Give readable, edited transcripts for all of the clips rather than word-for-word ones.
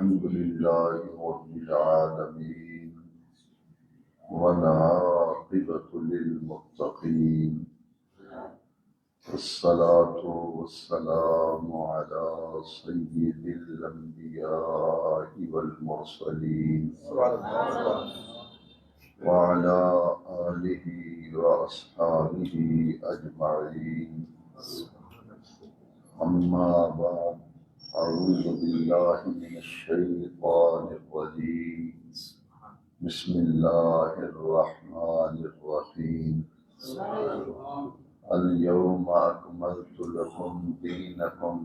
الحمد لله رب العالمين والعاقبة للمتقين والصلاة والسلام على سيد الأنبياء والمرسلين وعلى آله وأصحابه أجمعين. أما بعد، أعوذ بالله من الشيطان الرجيم. بسم الله الرحمن الرحيم. اليوم أكملت لكم دينكم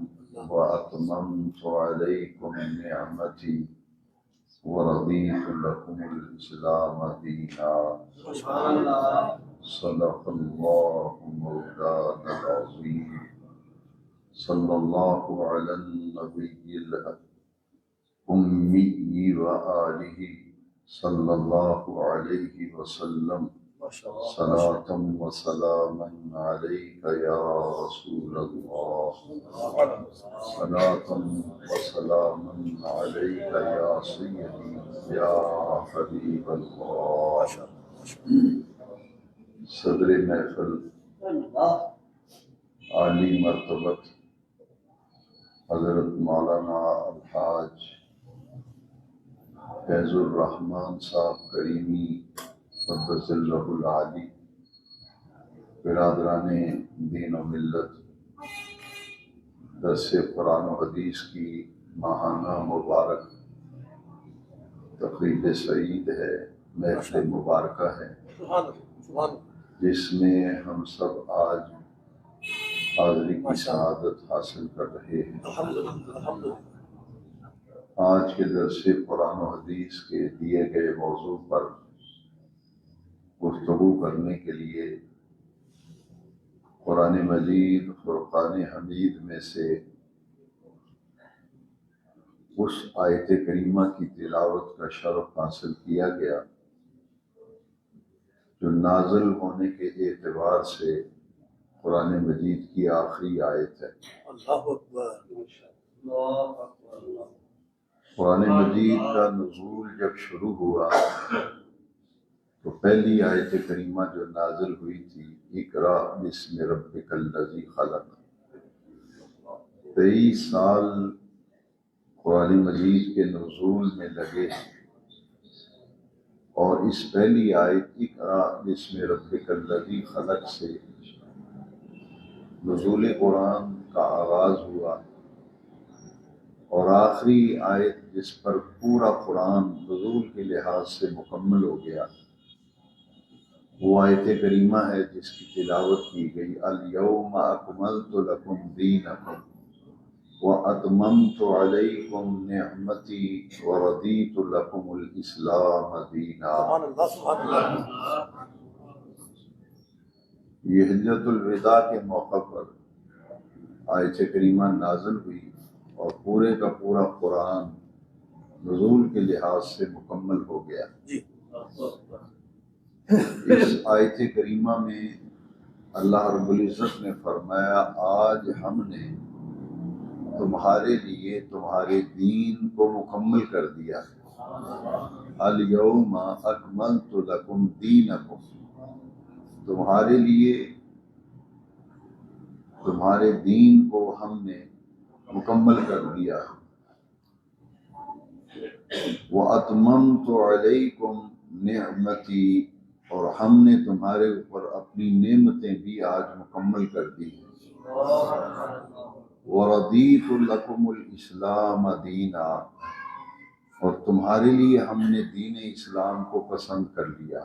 وأتممت عليكم نعمتي ورضيت لكم الإسلام دينا. صدق الله مولانا العظيم. صلی اللہ علی النبی الأمی وآلہ صلی اللہ علیہ وسلم. صلاة و سلاما علیک یا رسول اللہ. صلاة و سلاما علیک یا سیدی یا حبیب اللہ. صدر محفل عالی مرتبت حضرت مولانا الحاج فیض الرحمن صاحب کریمی قدس اللہ العالی، برادران دین و ملت، درس قرآن و حدیث کی ماہانہ مبارک تقریب سعید ہے، محفل مبارکہ ہے، جس میں ہم سب آج حاضری کی سعادت حاصل کر رہے ہیں. آج کے درس قرآن و حدیث کے دیے گئے موضوع پر گفتگو کرنے کے لیے قرآن مجید فرقان حمید میں سے اس آیت کریمہ کی تلاوت کا شرف حاصل کیا گیا جو نازل ہونے کے اعتبار سے قرآن مجید کی آخری آیت ہے. اللہ اکبر. قرآن مجید کا نزول جب شروع ہوا تو پہلی آیت کریمہ جو نازل ہوئی تھی، اقرأ بسم ربک الذی خلق. 23 سال قرآن مجید کے نزول میں لگے اور اس پہلی آیت اقرأ بسم ربک الذی خلق سے نزول قرآن کا آغاز ہوا، اور آخری آیت جس پر پورا قرآن نزول کے لحاظ سے مکمل ہو گیا وہ آیت کریمہ ہے جس کی تلاوت کی گئی. الیوم اکملت لکم دینکم واتممت علیکم نعمتی ورضیت لکم الاسلام دینا. یہ حجۃ الوداع کے موقع پر آیت کریمہ نازل ہوئی اور پورے کا پورا قرآن نزول کے لحاظ سے مکمل ہو گیا. اس آیت کریمہ میں اللہ رب العزت نے فرمایا آج ہم نے تمہارے لیے تمہارے دین کو مکمل کر دیا. الیوم اکملت لکم دینکم، تمہارے لیے تمہارے دین کو ہم نے مکمل کر دیا. وَأَتْمَمْتُ عَلَيْكُمْ نِعْمَتِي، اور ہم نے تمہارے اوپر اپنی نعمتیں بھی آج مکمل کر دی. وَرَضِيتُ لَكُمُ الْإِسْلَامَ دِينًا، اور تمہارے لیے ہم نے دین اسلام کو پسند کر لیا.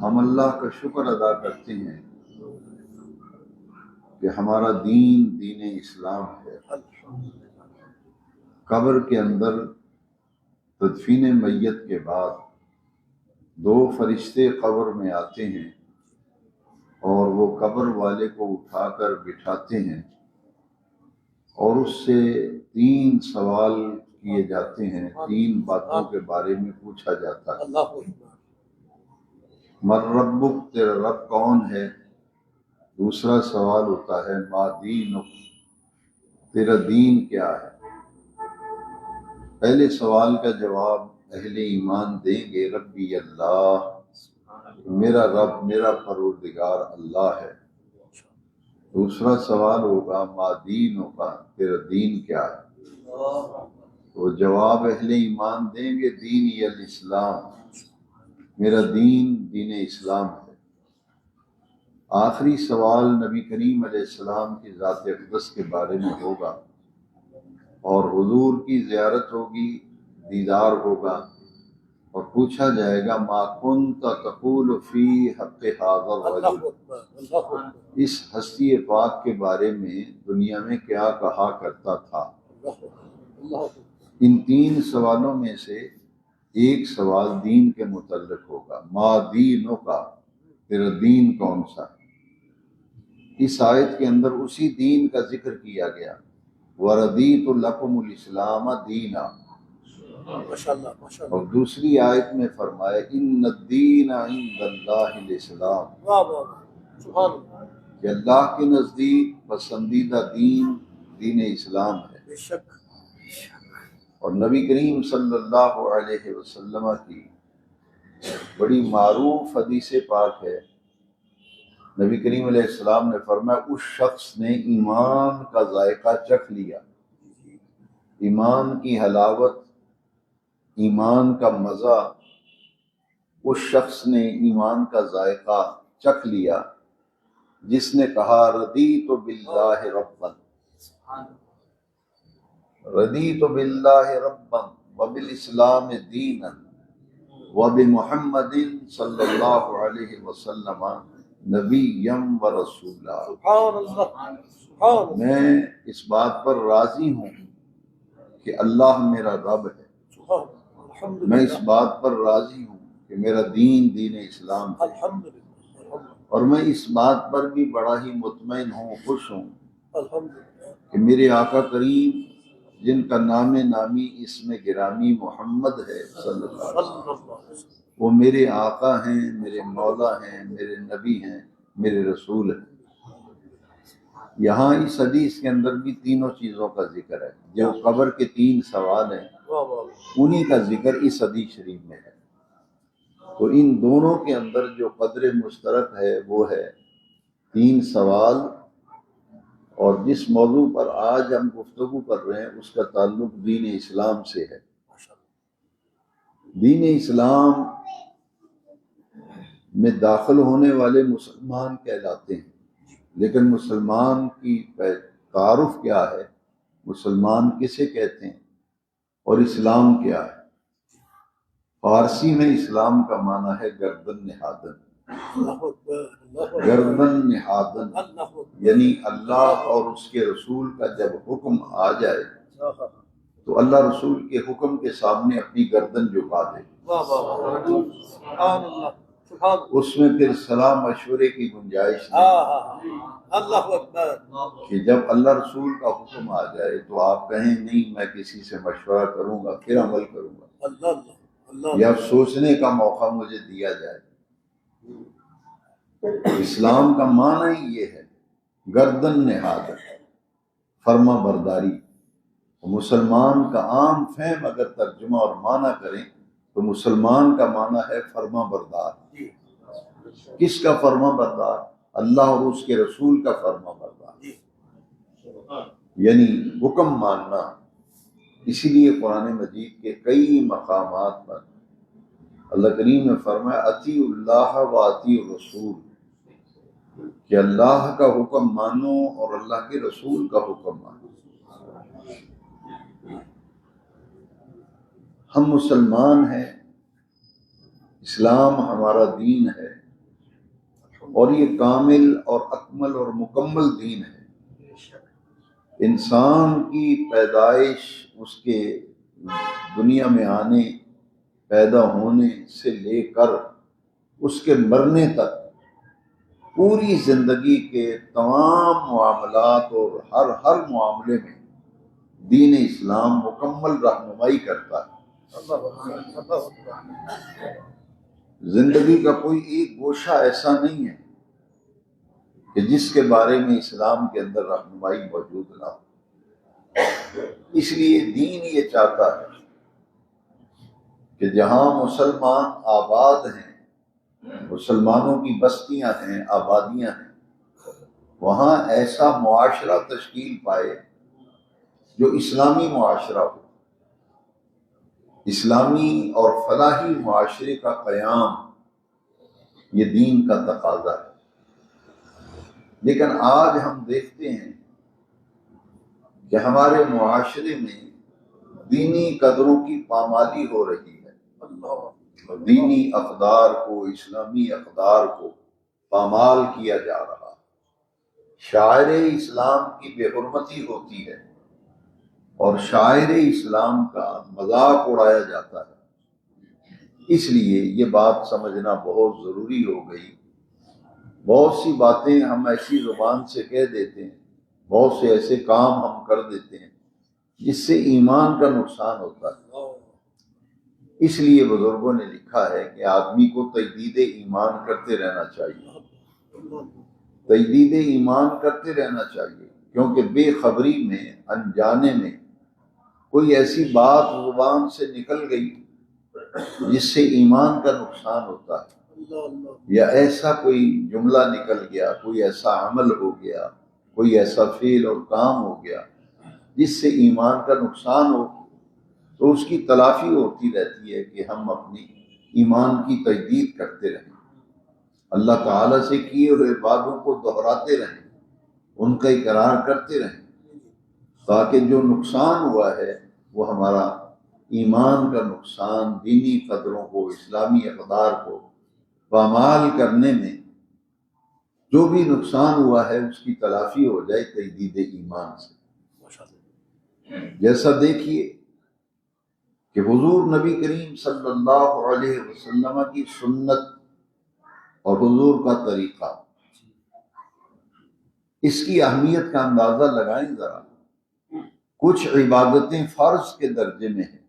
ہم اللہ کا شکر ادا کرتے ہیں کہ ہمارا دین دین اسلام ہے. قبر کے اندر تدفین میت کے بعد 2 فرشتے قبر میں آتے ہیں اور وہ قبر والے کو اٹھا کر بٹھاتے ہیں اور اس سے 3 سوال کیے جاتے ہیں، 3 باتوں کے بارے میں پوچھا جاتا ہے. من ربک، تیرا رب کون ہے؟ دوسرا سوال ہوتا ہے ما دینک، تیرا دین کیا ہے؟ پہلے سوال کا جواب اہل ایمان دیں گے ربی اللہ، میرا رب میرا پروردگار اللہ ہے۔ دوسرا سوال ہوگا ما دینوں کا، تیرا دین کیا ہے؟ تو جواب اہل ایمان دیں گے دینی الاسلام، میرا دین دین اسلام ہے۔ آخری سوال نبی کریم علیہ السلام کی ذات اقدس کے بارے میں ہوگا، اور حضور کی زیارت ہوگی، دیدار ہوگا، اور پوچھا جائے گا ما کنت تقول فی حق ھذا الرجل، اس ہستی پاک کے بارے میں دنیا میں کیا کہا کرتا تھا۔ ان تین سوالوں میں سے ایک سوال دین کے متعلق ہوگا، ما دینوں کا، تیرا دین کون سا ہے؟ اس آیت کے اندر اسی دین کا ذکر کیا گیا، وَرَضِيتُ لَكُمُ الْإِسْلَامَ دِينًا، اور دوسری آیت میں فرمایا ان الدین عند اللہ الاسلام، کہ اللہ کے نزدیک پسندیدہ دین دین اسلام ہے۔ اور نبی کریم صلی اللہ علیہ وسلم کی بڑی معروف حدیث پاک ہے، نبی کریم علیہ السلام نے فرمایا اس شخص نے ایمان کا ذائقہ چکھ لیا، ایمان کی حلاوت، ایمان کا مزہ، اس شخص نے ایمان کا ذائقہ چکھ لیا جس نے کہا رضیت باللہ ربا، رضیت باللہ ربا وبالاسلام دینا وبمحمد صلی اللہ علیہ وسلم نبیا ورسولا۔ میں اس بات پر راضی ہوں کہ اللہ میرا رب ہے، میں اس بات پر راضی ہوں کہ میرا دین دین اسلام ہے، اور میں اس بات پر بھی بڑا ہی مطمئن ہوں، خوش ہوں کہ میرے آقا کریم جن کا نام نامی اسم گرامی محمد ہے صلی اللہ علیہ وسلم، وہ میرے آقا ہیں، میرے مولا ہیں، میرے نبی ہیں، میرے رسول ہیں۔ یہاں اس حدیث کے اندر بھی تینوں چیزوں کا ذکر ہے، جو قبر کے تین سوال ہیں انہی کا ذکر اس حدیث شریف میں ہے۔ تو ان دونوں کے اندر جو قدر مشترک ہے وہ ہے تین سوال، اور جس موضوع پر آج ہم گفتگو کر رہے ہیں اس کا تعلق دین اسلام سے ہے۔ دین اسلام میں داخل ہونے والے مسلمان کہلاتے ہیں، لیکن مسلمان کی تعارف کیا ہے، مسلمان کسے کہتے ہیں، اور اسلام کیا ہے؟ فارسی میں اسلام کا معنی ہے گردن نہادن، گردن نہادن، یعنی اللہ اور اس کے رسول کا جب حکم آ جائے تو اللہ رسول کے حکم کے سامنے اپنی گردن جھکا دے، اس میں پھر صلاح مشورے کی گنجائش نہیں، کہ جب اللہ رسول کا حکم آ جائے تو آپ کہیں نہیں میں کسی سے مشورہ کروں گا پھر عمل کروں گا، یا سوچنے کا موقع مجھے دیا جائے۔ اسلام کا معنی ہی یہ ہے گردن نہاد، فرما برداری۔ مسلمان کا عام فہم اگر ترجمہ اور معنی کریں تو مسلمان کا معنی ہے فرما بردار۔ کس کا فرما بردار؟ اللہ اور اس کے رسول کا فرما بردار، یعنی حکم ماننا۔ اسی لیے قرآن مجید کے کئی مقامات پر اللہ کریم نے فرمایا اطیعوا اللہ و اطیعوا الرسول، کہ اللہ کا حکم مانو اور اللہ کے رسول کا حکم مانو۔ ہم مسلمان ہیں، اسلام ہمارا دین ہے، اور یہ کامل اور اکمل اور مکمل دین ہے۔ انسان کی پیدائش، اس کے دنیا میں آنے، پیدا ہونے سے لے کر اس کے مرنے تک پوری زندگی کے تمام معاملات اور ہر معاملے میں دین اسلام مکمل رہنمائی کرتا ہے۔ زندگی کا کوئی ایک گوشہ ایسا نہیں ہے کہ جس کے بارے میں اسلام کے اندر رہنمائی موجود نہ ہو۔ اس لیے دین یہ چاہتا ہے کہ جہاں مسلمان آباد ہیں، مسلمانوں کی بستیاں ہیں، آبادیاں ہیں، وہاں ایسا معاشرہ تشکیل پائے جو اسلامی معاشرہ ہو۔ اسلامی اور فلاحی معاشرے کا قیام یہ دین کا تقاضا ہے۔ لیکن آج ہم دیکھتے ہیں کہ ہمارے معاشرے میں دینی قدروں کی پامالی ہو رہی ہے، اور دینی اقدار کو، اسلامی اقدار کو پامال کیا جا رہا ہے۔ شاعر اسلام کی بے حرمتی ہوتی ہے اور شاعر اسلام کا مذاق اڑایا جاتا ہے۔ اس لیے یہ بات سمجھنا بہت ضروری ہو گئی۔ بہت سی باتیں ہم ایسی زبان سے کہہ دیتے ہیں، بہت سے ایسے کام ہم کر دیتے ہیں جس سے ایمان کا نقصان ہوتا ہے۔ اس لیے بزرگوں نے لکھا ہے کہ آدمی کو تجدید ایمان کرتے رہنا چاہیے، تجدید ایمان کرتے رہنا چاہیے، کیونکہ بے خبری میں، انجانے میں کوئی ایسی بات زبان سے نکل گئی جس سے ایمان کا نقصان ہوتا ہے، یا ایسا کوئی جملہ نکل گیا، کوئی ایسا عمل ہو گیا، کوئی ایسا فعل اور کام ہو گیا جس سے ایمان کا نقصان ہو، تو اس کی تلافی ہوتی رہتی ہے کہ ہم اپنی ایمان کی تجدید کرتے رہیں، اللہ تعالیٰ سے کیے ہوئے وعدوں کو دہراتے رہیں، ان کا اقرار کرتے رہیں، تاکہ جو نقصان ہوا ہے وہ ہمارا ایمان کا نقصان، دینی قدروں کو، اسلامی اقدار کو پامال کرنے میں جو بھی نقصان ہوا ہے اس کی تلافی ہو جائے تجدید ایمان سے۔ جیسا دیکھیے کہ حضور نبی کریم صلی اللہ علیہ وسلم کی سنت اور حضور کا طریقہ، اس کی اہمیت کا اندازہ لگائیں ذرا۔ کچھ عبادتیں فرض کے درجے میں ہیں،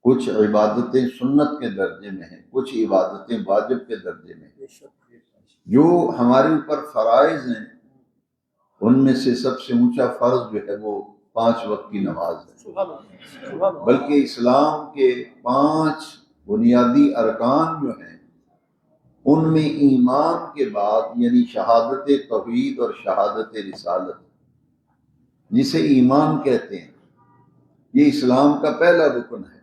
کچھ عبادتیں سنت کے درجے میں ہیں، کچھ عبادتیں واجب کے درجے میں ہیں۔ جو ہمارے اوپر فرائض ہیں ان میں سے سب سے اونچا فرض جو ہے وہ 5 وقت کی نماز ہے، بلکہ اسلام کے 5 بنیادی ارکان جو ہیں ان میں ایمان کے بعد، یعنی شہادت توحید اور شہادت رسالت، جسے ایمان کہتے ہیں، یہ اسلام کا پہلا رکن ہے،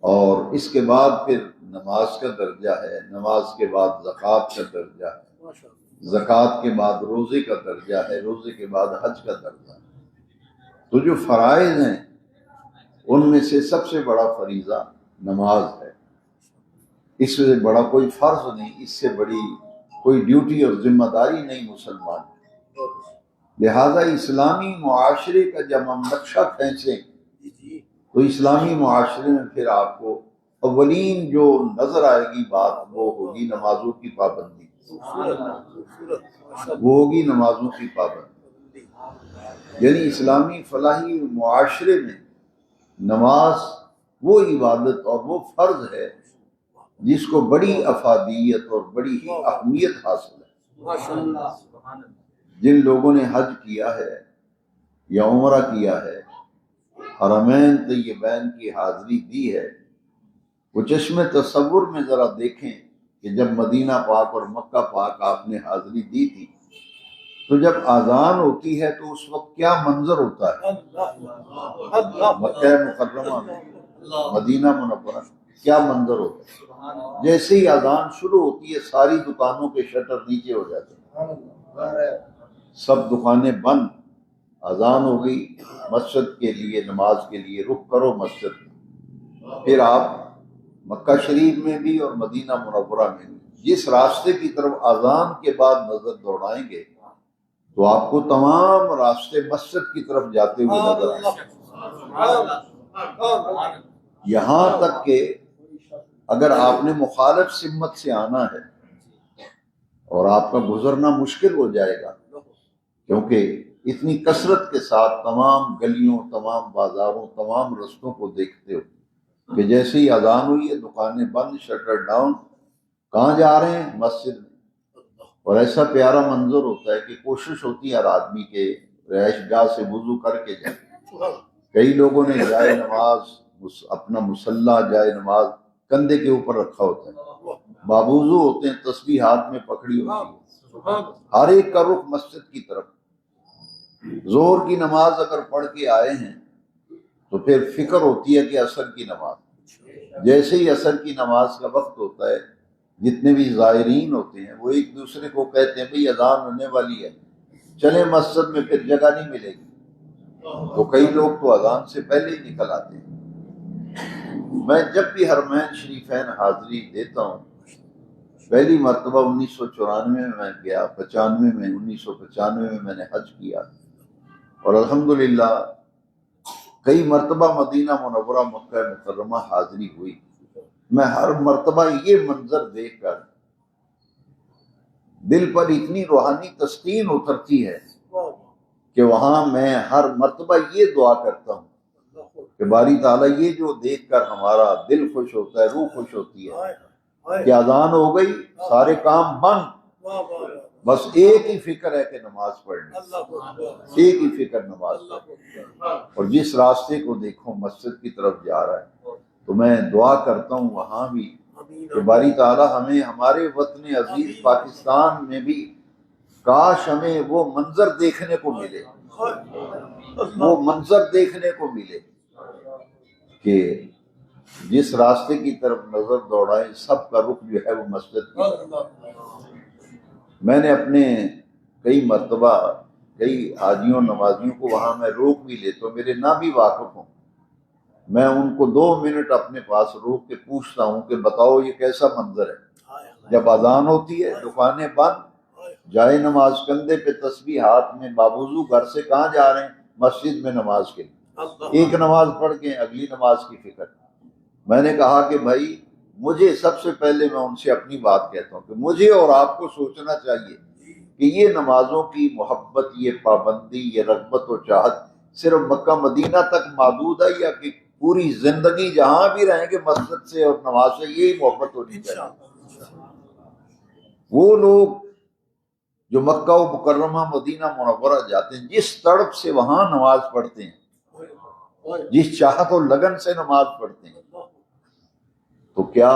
اور اس کے بعد پھر نماز کا درجہ ہے، نماز کے بعد زکوٰۃ کا درجہ ہے، زکوٰۃ کے بعد روزے کا درجہ ہے، روزے کے بعد حج کا درجہ ہے۔ تو جو فرائض ہیں ان میں سے سب سے بڑا فریضہ نماز ہے، اس سے بڑا کوئی فرض نہیں، اس سے بڑی کوئی ڈیوٹی اور ذمہ داری نہیں مسلمان کی۔ لہذا اسلامی معاشرے کا جب ہم نقشہ کھینچیں تو اسلامی معاشرے میں پھر آپ کو اولین جو نظر آئے گی بات وہ ہوگی نمازوں کی پابندی، وہ ہوگی نمازوں کی پابندی۔ یعنی اسلامی فلاحی معاشرے میں نماز وہ عبادت اور وہ فرض ہے جس کو بڑی افادیت اور بڑی ہی اہمیت حاصل ہے۔ جن لوگوں نے حج کیا ہے یا عمرہ کیا ہے، حرمین طیبین کی حاضری دی ہے، وہ چشم تصور میں ذرا دیکھیں کہ جب مدینہ پاک اور مکہ پاک آپ نے حاضری دی تھی تو جب اذان ہوتی ہے تو اس وقت کیا منظر ہوتا ہے؟ مکہ مکرمہ میں، مدینہ منورہ کیا منظر ہوتا ہے؟ جیسے ہی اذان شروع ہوتی ہے ساری دکانوں کے شٹر نیچے ہو جاتے ہیں، سب دکانیں بند، اذان ہو گئی، مسجد کے لیے، نماز کے لیے رخ کرو مسجد میں۔ پھر آپ مکہ شریف میں بھی اور مدینہ منورہ میں بھی جس راستے کی طرف اذان کے بعد نظر دوڑائیں گے تو آپ کو تمام راستے مسجد کی طرف جاتے ہوئے نظر آئیں گے، یہاں تک کہ اگر آپ نے مخالف سمت سے آنا ہے اور آپ کا گزرنا مشکل ہو جائے گا، کیونکہ اتنی کثرت کے ساتھ تمام گلیوں، تمام بازاروں، تمام رستوں کو دیکھتے ہو کہ جیسے ہی اذان ہوئی ہے دکانیں بند، شٹر ڈاؤن، کہاں جا رہے ہیں؟ مسجد میں۔ اور ایسا پیارا منظر ہوتا ہے کہ کوشش ہوتی ہے ہر آدمی کے رہائش گاہ سے وضو کر کے جائیں. کئی لوگوں نے جائے نماز اپنا مصلی جائے نماز کندھے کے اوپر رکھا ہوتا ہے, بابوضو ہوتے ہیں, تسبیح ہاتھ میں پکڑی ہوتی ہے, ہر ایک کا رخ مسجد کی طرف. ظہر کی نماز اگر پڑھ کے آئے ہیں تو پھر فکر ہوتی ہے کہ عصر کی نماز. جیسے ہی عصر کی نماز کا وقت ہوتا ہے, جتنے بھی زائرین ہوتے ہیں وہ ایک دوسرے کو کہتے ہیں بھئی اذان ہونے والی ہے, چلیں مسجد میں, پھر جگہ نہیں ملے گی. تو کئی لوگ تو اذان سے پہلے ہی نکل آتے ہیں. میں جب بھی حرمین شریفین حاضری دیتا ہوں, پہلی مرتبہ 1994 میں میں گیا, 1995 میں میں نے حج کیا, اور الحمدللہ کئی مرتبہ مدینہ منورہ مکہ مکرمہ حاضری ہوئی. میں ہر مرتبہ یہ منظر دیکھ کر دل پر اتنی روحانی تسکین اترتی ہے کہ وہاں میں ہر مرتبہ یہ دعا کرتا ہوں کہ باری تعالیٰ یہ جو دیکھ کر ہمارا دل خوش ہوتا ہے, روح خوش ہوتی ہے کہ اذان ہو گئی, سارے کام بند, بس ایک ہی فکر ہے کہ نماز پڑھنی, ایک ہی فکر نماز پڑھنی. اور جس راستے کو دیکھو مسجد کی طرف جا رہا ہے, تو میں دعا کرتا ہوں وہاں بھی کہ باری تعالیٰ ہمیں ہمارے وطن عزیز پاکستان میں بھی کاش ہمیں وہ منظر دیکھنے کو ملے, وہ منظر دیکھنے کو ملے کہ جس راستے کی طرف نظر دوڑائیں سب کا رخ جو ہے وہ مسجد کی طرف. میں نے اپنے کئی مرتبہ کئی حاجیوں نمازیوں کو وہاں میں روک بھی لیتا ہوں, میرے نہ بھی واقف ہوں, میں ان کو 2 منٹ اپنے پاس روک کے پوچھتا ہوں کہ بتاؤ یہ کیسا منظر ہے. جب اذان ہوتی ہے دکانیں بند, جائے نماز کندھے پہ, تسبیح ہاتھ میں, بابوضو گھر سے کہاں جا رہے ہیں, مسجد میں نماز کے لیے. ایک نماز پڑھ کے اگلی نماز کی فکر. میں نے کہا کہ بھائی مجھے سب سے پہلے میں ان سے اپنی بات کہتا ہوں کہ مجھے اور آپ کو سوچنا چاہیے کہ یہ نمازوں کی محبت, یہ پابندی, یہ رغبت و چاہت صرف مکہ مدینہ تک محدود ہے, یا کہ پوری زندگی جہاں بھی رہیں گے مسجد سے اور نماز سے یہی محبت ہونی چاہیے. وہ لوگ جو مکہ و مکرمہ مدینہ منورہ جاتے ہیں, جس تڑپ سے وہاں نماز پڑھتے ہیں, جس چاہت و لگن سے نماز پڑھتے ہیں, تو کیا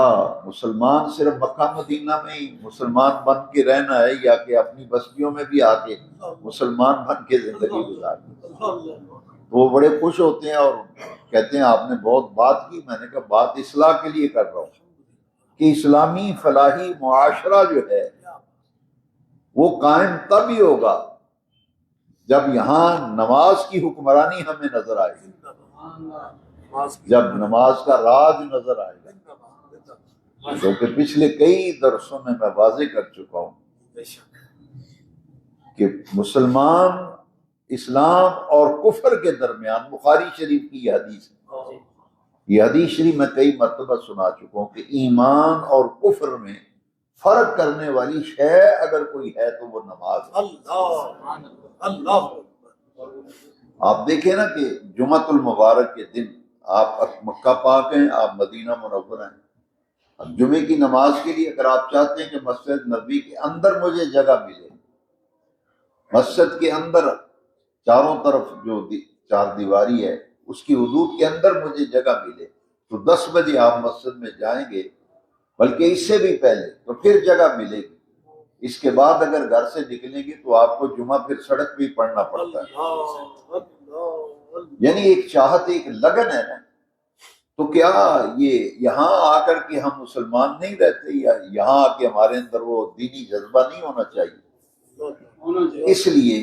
مسلمان صرف مکہ مدینہ میں ہی مسلمان بن کے رہنا ہے, یا کہ اپنی بستیوں میں بھی آ کے مسلمان بن کے زندگی گزارنی؟ تو وہ بڑے خوش ہوتے ہیں اور کہتے ہیں آپ نے بہت بات کی. میں نے کہا بات اصلاح کے لیے کر رہا ہوں کہ اسلامی فلاحی معاشرہ جو ہے وہ قائم تب ہی ہوگا جب یہاں نماز کی حکمرانی ہمیں نظر آئے گی, جب نماز کا راج نظر آئے گا. کیونکہ پچھلے کئی درسوں میں واضح کر چکا ہوں کہ مسلمان اسلام اور کفر کے درمیان, بخاری شریف کی یہ حدیث ہے, یہ حدیث شریف میں کئی مرتبہ سنا چکا ہوں کہ ایمان اور کفر میں فرق کرنے والی شے اگر کوئی ہے تو وہ نماز ہے. اللہ آپ دیکھیں نا کہ جمعۃ المبارک کے دن آپ مکہ پاک ہیں, آپ مدینہ منورہ ہیں. اب جمعے کی نماز کے لیے اگر آپ چاہتے ہیں کہ مسجد نبوی کے اندر مجھے جگہ ملے, مسجد کے اندر چاروں طرف جو 4 دیواری ہے اس کی حدود کے اندر مجھے جگہ ملے, تو 10 بجے آپ مسجد میں جائیں گے, بلکہ اس سے بھی پہلے, تو پھر جگہ ملے گی. اس کے بعد اگر گھر سے نکلیں گے تو آپ کو جمعہ پھر سڑک پہ ہی پڑھنا پڑتا ہے. یعنی ایک چاہت, ایک لگن ہے نا. تو کیا یہ یہاں آ کر کے ہم مسلمان نہیں رہتے, یا یہاں آ کے ہمارے اندر وہ دینی جذبہ نہیں ہونا چاہیے؟ اس لیے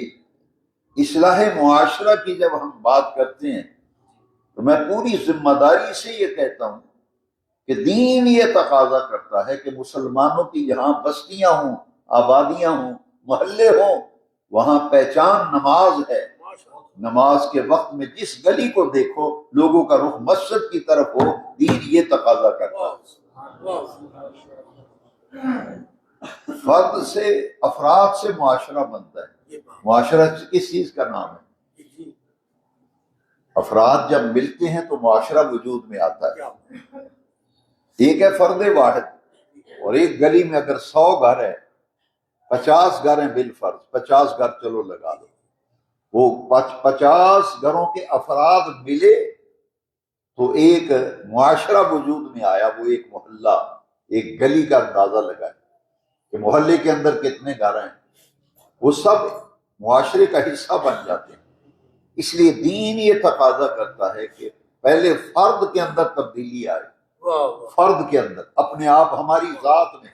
اصلاح معاشرہ کی جب ہم بات کرتے ہیں تو میں پوری ذمہ داری سے یہ کہتا ہوں کہ دین یہ تقاضا کرتا ہے کہ مسلمانوں کی جہاں بستیاں ہوں, آبادیاں ہوں, محلے ہوں, وہاں پہچان نماز ہے. نماز کے وقت میں جس گلی کو دیکھو لوگوں کا رخ مسجد کی طرف ہو, دین یہ تقاضا کرتا ہے. فرد سے, افراد سے معاشرہ بنتا ہے. معاشرہ کس چیز کا نام ہے؟ افراد جب ملتے ہیں تو معاشرہ وجود میں آتا ہے. ایک ہے فرد واحد, اور ایک گلی میں اگر 100 گھر ہے, 50 گھر ہیں بالفرض, 50 گھر چلو لگا دو, وہ 50 گھروں کے افراد ملے تو ایک معاشرہ وجود میں آیا، وہ ایک محلہ، ایک گلی کا اندازہ لگائے کہ محلے کے اندر کتنے گھر ہیں، وہ سب معاشرے کا حصہ بن جاتے ہیں۔ اس لیے دین یہ تقاضا کرتا ہے کہ پہلے فرد کے اندر تبدیلی آئے، فرد کے اندر اپنے آپ ہماری ذات میں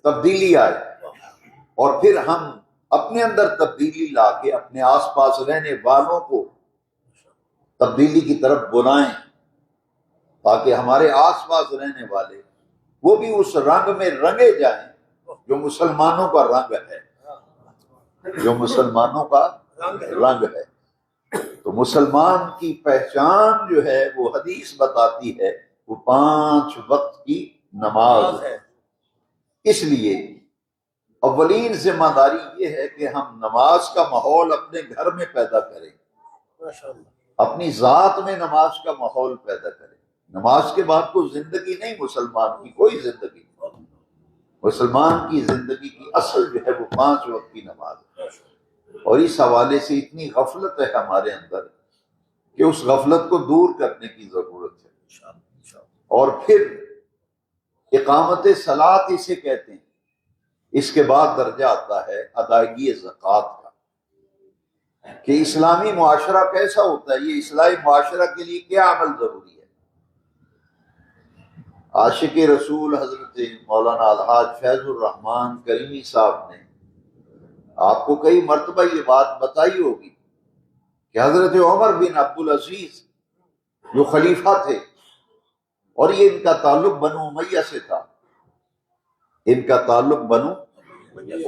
تبدیلی آئے، اور پھر ہم اپنے اندر تبدیلی لا کے اپنے آس پاس رہنے والوں کو تبدیلی کی طرف بلائیں، تاکہ ہمارے آس پاس رہنے والے وہ بھی اس رنگ میں رنگے جائیں جو مسلمانوں کا رنگ ہے، جو مسلمانوں کا رنگ ہے۔ تو مسلمان کی پہچان جو ہے وہ حدیث بتاتی ہے، وہ 5 وقت کی نماز ہے۔ اس لیے اولین ذمہ داری یہ ہے کہ ہم نماز کا ماحول اپنے گھر میں پیدا کریں، اپنی ذات میں نماز کا ماحول پیدا کریں۔ نماز کے بعد تو زندگی نہیں، مسلمان کی کوئی زندگی نہیں۔ مسلمان کی زندگی کی اصل جو ہے وہ 5 وقت کی نماز ہے، اور اس حوالے سے اتنی غفلت ہے ہمارے اندر کہ اس غفلت کو دور کرنے کی ضرورت ہے۔ اور پھر اقامت صلاۃ اسے کہتے ہیں۔ اس کے بعد درجہ آتا ہے ادائیگی زکوٰۃ کا، کہ اسلامی معاشرہ کیسا ہوتا ہے، یہ اصلاحی معاشرہ کے لیے کیا عمل ضروری ہے۔ عاشق رسول حضرت مولانا الحاج فیض الرحمان کریمی صاحب نے آپ کو کئی مرتبہ یہ بات بتائی ہوگی کہ حضرت عمر بن عبدالعزیز جو خلیفہ تھے، اور یہ ان کا تعلق بنو امیہ سے تھا، ان کا تعلق بنو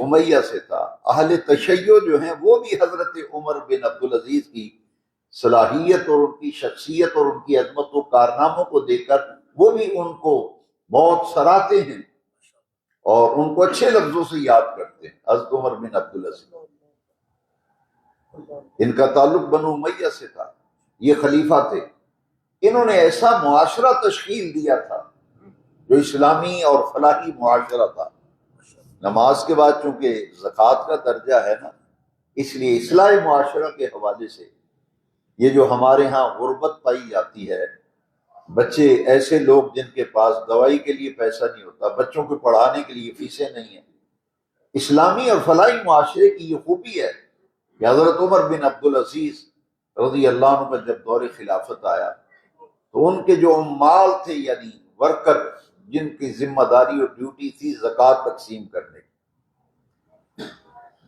امیہ سے تھا۔ اہل تشیع جو ہیں وہ بھی حضرت عمر بن عبدالعزیز کی صلاحیت اور ان کی شخصیت اور ان کی عظمت و کارناموں کو دیکھ کر وہ بھی ان کو بہت سراہتے ہیں اور ان کو اچھے لفظوں سے یاد کرتے ہیں۔ حضرت عمر بن عبدالعزیز، ان کا تعلق بنو امیہ سے تھا، یہ خلیفہ تھے۔ انہوں نے ایسا معاشرہ تشکیل دیا تھا جو اسلامی اور فلاحی معاشرہ تھا۔ نماز کے بعد چونکہ زکوٰۃ کا درجہ ہے نا، اس لیے اصلاحی معاشرہ کے حوالے سے یہ جو ہمارے ہاں غربت پائی جاتی ہے، بچے ایسے لوگ جن کے پاس دوائی کے لیے پیسہ نہیں ہوتا، بچوں کو پڑھانے کے لیے فیسیں نہیں ہیں، اسلامی اور فلاحی معاشرے کی یہ خوبی ہے کہ حضرت عمر بن عبدالعزیز رضی اللہ عنہ کا جب دور خلافت آیا تو ان کے جو عمال تھے، یعنی ورکر، جن کی ذمہ داری اور ڈیوٹی تھی زکوٰۃ تقسیم کرنے کی،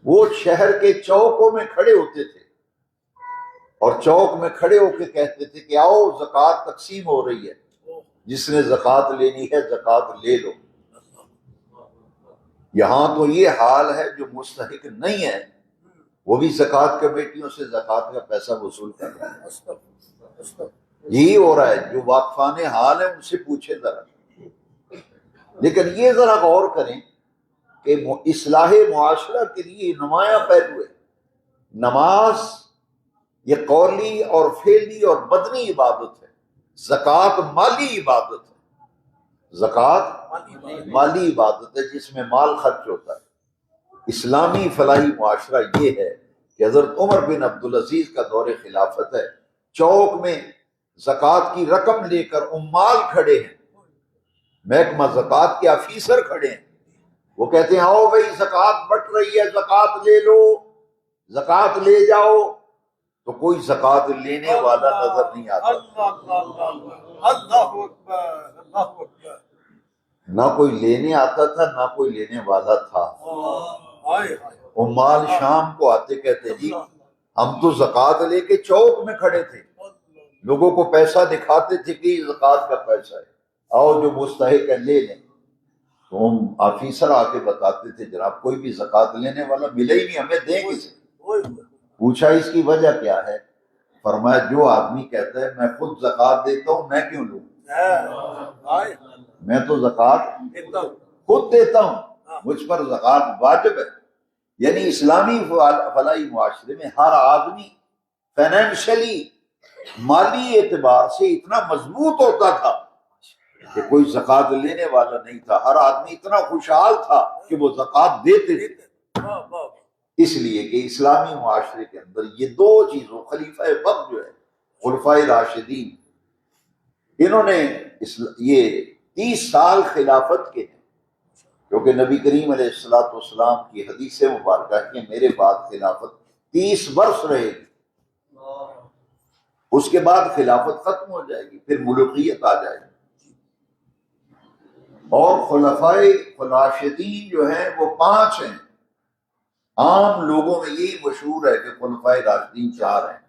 وہ شہر کے چوکوں میں کھڑے ہوتے تھے اور چوک میں کھڑے ہو کے کہتے تھے کہ آؤ زکوٰۃ تقسیم ہو رہی ہے، جس نے زکوٰۃ لینی ہے زکوٰۃ لے لو۔ یہاں تو یہ حال ہے جو مستحق نہیں ہے وہ بھی زکوٰۃ کمیٹیوں سے زکوٰۃ کا پیسہ وصول کر رہے ہیں۔ یہی ہو رہا ہے، جو واقفان حال ہے ان سے پوچھے ذرا۔ لیکن یہ ذرا غور کریں کہ اصلاح معاشرہ کے لیے نمایاں پہلو ہے۔ نماز یہ قولی اور فعلی اور بدنی عبادت ہے، زکوٰۃ مالی عبادت ہے، زکوٰۃ مالی عبادت ہے جس میں مال خرچ ہوتا ہے۔ اسلامی فلاحی معاشرہ یہ ہے کہ حضرت عمر بن عبدالعزیز کا دور خلافت ہے، چوک میں زکوٰۃ کی رقم لے کر عمال کھڑے ہیں، محکمہ زکوٰۃ کے آفیسر کھڑے ہیں، وہ کہتے ہیں آؤ بھائی زکوٰۃ بٹ رہی ہے، زکوٰۃ لے لو، زکوٰۃ لے جاؤ، تو کوئی زکوٰۃ لینے والا نظر نہیں آتا، نہ کوئی لینے آتا تھا نہ کوئی لینے والا تھا۔ عمال شام کو آتے کہتے جی ہم تو زکوٰۃ لے کے چوک میں کھڑے تھے، لوگوں کو پیسہ دکھاتے تھے کہ زکوٰۃ کا پیسہ ہے، آؤ جو مستحق ہے لے لیں۔ تو ہم آفیسر آ کے بتاتے تھے جناب کوئی بھی زکوٰۃ لینے والا ملے ہی نہیں، ہمیں دیں کسے؟ پوچھا اس کی وجہ کیا ہے؟ فرمایا جو آدمی کہتا ہے میں خود زکوٰۃ دیتا ہوں میں کیوں لوں، میں تو زکوٰۃ خود دیتا ہوں، مجھ پر زکوٰۃ واجب ہے۔ یعنی اسلامی فلاحی معاشرے میں ہر آدمی فائنینشلی مالی اعتبار سے اتنا مضبوط ہوتا تھا کہ کوئی زکوٰۃ لینے والا نہیں تھا، ہر آدمی اتنا خوشحال تھا کہ وہ زکوٰۃ دیتے تھے۔ اس لیے کہ اسلامی معاشرے کے اندر یہ دو چیزوں، خلیفہ وقت جو ہے خلفائے راشدین، انہوں نے یہ 30 سال خلافت کے ہیں، کیونکہ نبی کریم علیہ الصلوۃ والسلام کی حدیث مبارکہ ہے کہ میرے بعد خلافت 30 برس رہے گی، اس کے بعد خلافت ختم ہو جائے گی، پھر ملوکیت آ جائے گی۔ اور خلفائے راشدین جو ہیں وہ 5 ہیں۔ عام لوگوں میں یہی مشہور ہے کہ خلفائے راشدین 4 ہیں۔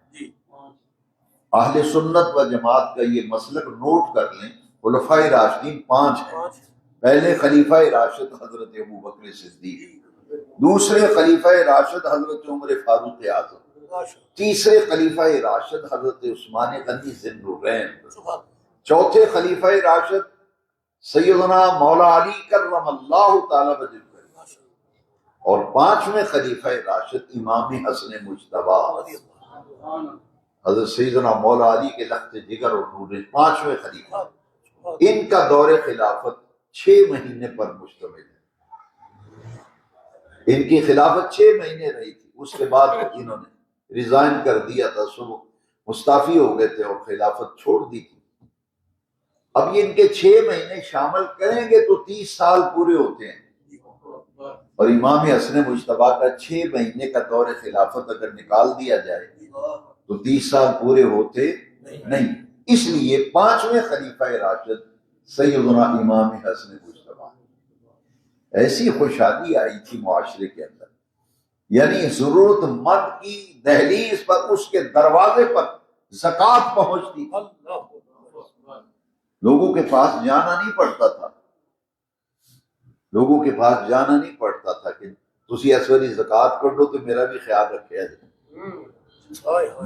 اہل سنت و جماعت کا یہ مسلک نوٹ کر لیں، خلفائے راشدین 5 ہیں۔ پہلے خلیفہ راشد حضرت ابوبکر صدیق، دوسرے خلیفہ راشد حضرت عمر فاروق اعظم، تیسرے خلیفہ راشد حضرت عثمان غنی ذی النورین، چوتھے خلیفہ راشد سیدنا مولا علی کرم اللہ تعالی وجہ، اور 5ویں خلیفہ راشد امام حسن مجتبی حضرت سیدنا مولا علی کے لخت جگر اور نور، 5ویں خلیفہ۔ ان کا دور خلافت 6 مہینے پر مشتمل ہے۔ ان کی خلافت 6 مہینے رہی تھی، اس کے بعد انہوں نے ریزائن کر دیا تھا، سب مستعفی ہو گئے تھے اور خلافت چھوڑ دی تھی۔ اب یہ ان کے 6 مہینے شامل کریں گے تو 30 سال پورے ہوتے ہیں، اور امام حسن مجتبی کا 6 مہینے کا دور خلافت اگر نکال دیا جائے تو 30 سال پورے ہوتے نہیں۔ اس لیے 5ویں خلیفہ راشد سیدنا امام حسن مجتبی، ایسی خوشحالی آئی تھی معاشرے کے اندر، یعنی ضرورت مند کی دہلیز پر، اس کے دروازے پر زکوٰۃ پہنچتی تھی، لوگوں کے پاس جانا نہیں پڑتا تھا، لوگوں کے پاس جانا نہیں پڑتا تھا کہ تسی اس والی زکوٰۃ کر دو تو میرا بھی خیال رکھا جائے،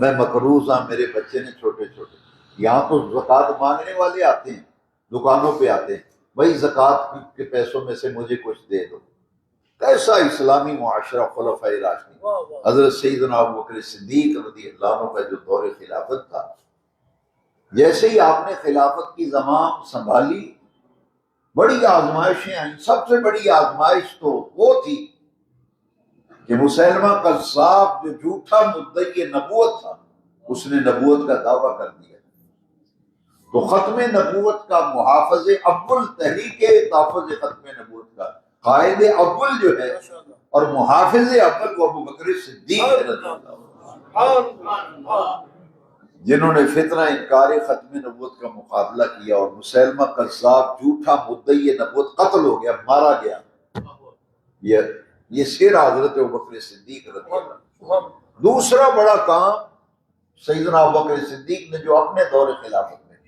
میں مقروض ہاں، میرے بچے نے چھوٹے چھوٹے۔ یہاں تو زکوٰۃ مانگنے والے آتے ہیں، دکانوں پہ آتے ہیں، بھائی زکوٰۃ کے پیسوں میں سے مجھے کچھ دے دو۔ کیسا اسلامی معاشرہ خلفائے راشدین، حضرت سیدنا ابوبکر صدیق رضی اللہ عنہ کا جو دور خلافت تھا، جیسے ہی آپ نے خلافت کی زمام سنبھالی، بڑی آزمائشیں آئیں۔ سب سے بڑی آزمائش تو وہ تھی کہ مسیلمہ قذاب جو جھوٹا مدعی نبوت تھا، اس نے نبوت کا دعویٰ کر دیا، تو ختم نبوت کا محافظ اول، تحریک تحفظ ختم نبوت کا قائد اول جو ہے اور محافظ اول وہ ابوبکر صدیق رضی اللہ عنہ، جنہوں نے فتنہ انکار ختم نبوت کا مقابلہ کیا، اور مسیلمہ قذاب جھوٹا مدعی نبوت قتل ہو گیا، مارا گیا۔ یہ سیر حضرت ابوبکر صدیق رضی اللہ عنہ۔ دوسرا بڑا کام سیدنا ابوبکر صدیق نے جو اپنے دور خلافت میں،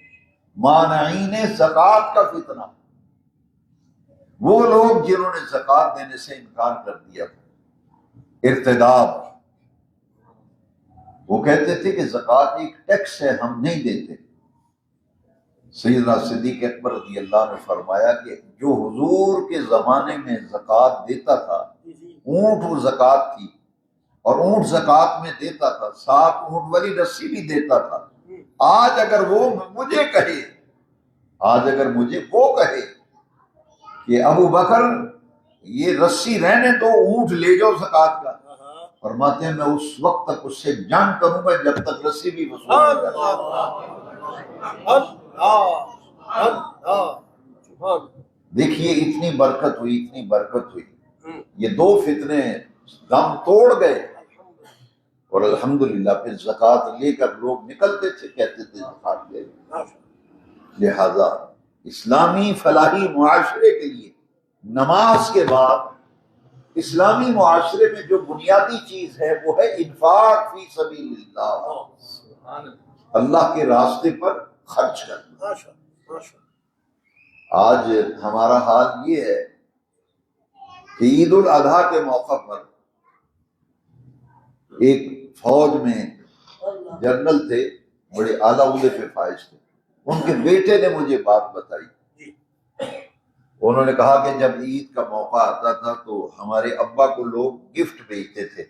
مانعین زکوٰۃ کا فتنہ، وہ لوگ جنہوں نے زکوٰۃ دینے سے انکار کر دیا، ارتداد، وہ کہتے تھے کہ زکوٰۃ ایک ٹیکس ہے، ہم نہیں دیتے۔ سیدنا صدیق اکبر رضی اللہ عنہ نے فرمایا کہ جو حضور کے زمانے میں زکوٰۃ دیتا تھا، اونٹ وہ زکوٰۃ تھی، اور اونٹ زکوٰۃ میں دیتا تھا، 7 اونٹ والی رسی بھی دیتا تھا۔ آج اگر وہ مجھے کہے، آج اگر مجھے وہ کہے کہ ابو بکر یہ رسی رہنے دو، اونٹ لے جاؤ زکوٰۃ کا، فرماتے ہیں میں اس وقت تک اس سے جنگ کروں گا جب تک رسی بھی وصول نہ کرے۔ دیکھیے اتنی برکت ہوئی، اتنی برکت ہوئی، یہ 2 فتنے دم توڑ گئے، اور الحمدللہ پھر زکوٰۃ لے کر لوگ نکلتے تھے، کہتے تھے زکوٰۃ لے۔ لہذا اسلامی فلاحی معاشرے کے لیے نماز کے بعد اسلامی معاشرے میں جو بنیادی چیز ہے وہ ہے انفاق فی سبیل اللہ، اللہ کے راستے پر خرچ کرنا۔ آج ہمارا حال یہ ہے کہ عید الاضحیٰ کے موقع پر ایک فوج میں جنرل تھے، بڑے اعلیٰ عہدے پہ فائز تھے، ان کے بیٹے نے مجھے بات بتائی، انہوں نے کہا کہ جب عید کا موقع آتا تھا تو ہمارے ابا کو لوگ گفٹ بھیجتے تھے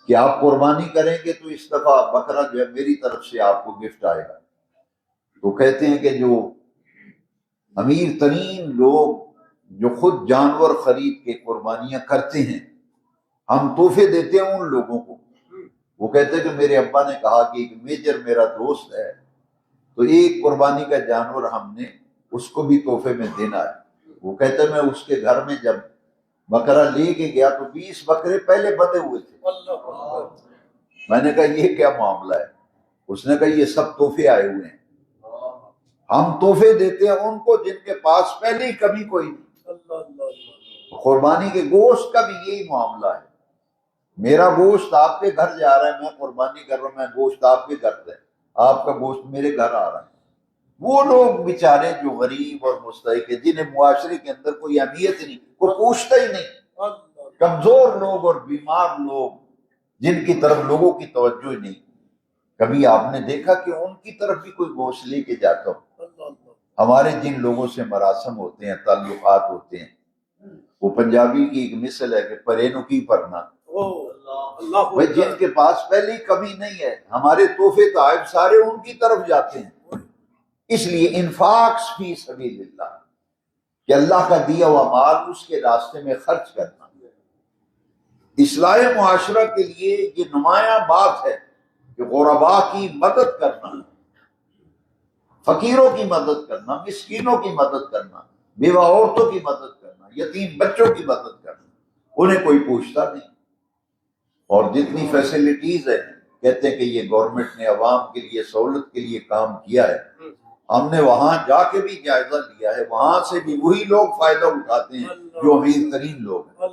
کہ آپ قربانی کریں گے تو اس دفعہ بکرا جو ہے میری طرف سے آپ کو گفٹ آئے گا۔ تو کہتے ہیں کہ جو امیر ترین لوگ جو خود جانور خرید کے قربانیاں کرتے ہیں، ہم تحفے دیتے ہیں ان لوگوں کو. وہ کہتے ہیں کہ میرے ابا نے کہا کہ ایک میجر میرا دوست ہے، تو ایک قربانی کا جانور ہم نے اس کو بھی تحفے میں دینا ہے. وہ کہتے ہیں میں اس کے گھر میں جب بکرا لے کے گیا تو 20 بکرے پہلے بندے ہوئے تھے. میں نے کہا یہ کیا معاملہ ہے؟ اس نے کہا یہ سب تحفے آئے ہوئے ہیں. ہم تحفے دیتے ہیں ان کو جن کے پاس پہلے ہی کمی کوئی نہیں. قربانی کے گوشت کا بھی یہی معاملہ ہے. میرا گوشت آپ کے گھر جا رہا ہے، میں قربانی کر رہا ہوں، میں گوشت آپ کے گھر سے، آپ کا گوشت میرے گھر آ رہا ہے. وہ لوگ بیچارے جو غریب اور مستحق ہیں، جنہیں معاشرے کے اندر کوئی اہمیت نہیں، کوئی پوچھتا ہی نہیں، کمزور لوگ اور بیمار لوگ جن کی طرف لوگوں کی توجہ ہی نہیں، کبھی آپ نے دیکھا کہ ان کی طرف بھی کوئی گوشت لے کے جاتا ہو؟ ہمارے جن لوگوں سے مراسم ہوتے ہیں، تعلقات ہوتے ہیں، وہ پنجابی کی ایک مثل ہے کہ پرینوں کی پرنا، بھائی جن کے پاس پہلے ہی کمی نہیں ہے، ہمارے تحفے تحائف سارے ان کی طرف جاتے ہیں. اس لیے انفاق فی سبیل اللہ، کہ اللہ کا دیا ہوا مال اس کے راستے میں خرچ کرنا، اصلاح معاشرہ کے لیے یہ نمایاں بات ہے کہ غرباء کی مدد کرنا، فقیروں کی مدد کرنا، مسکینوں کی مدد کرنا، بیوہ عورتوں کی مدد کرنا، یتیم بچوں کی مدد کرنا. انہیں کوئی پوچھتا نہیں. اور جتنی فیسلٹیز ہیں، کہتے ہیں کہ یہ گورنمنٹ نے عوام کے لیے سہولت کے لیے کام کیا ہے. ہم نے وہاں جا کے بھی جائزہ لیا ہے، وہاں سے بھی وہی لوگ فائدہ اٹھاتے ہیں جو امیر ترین لوگ ہیں.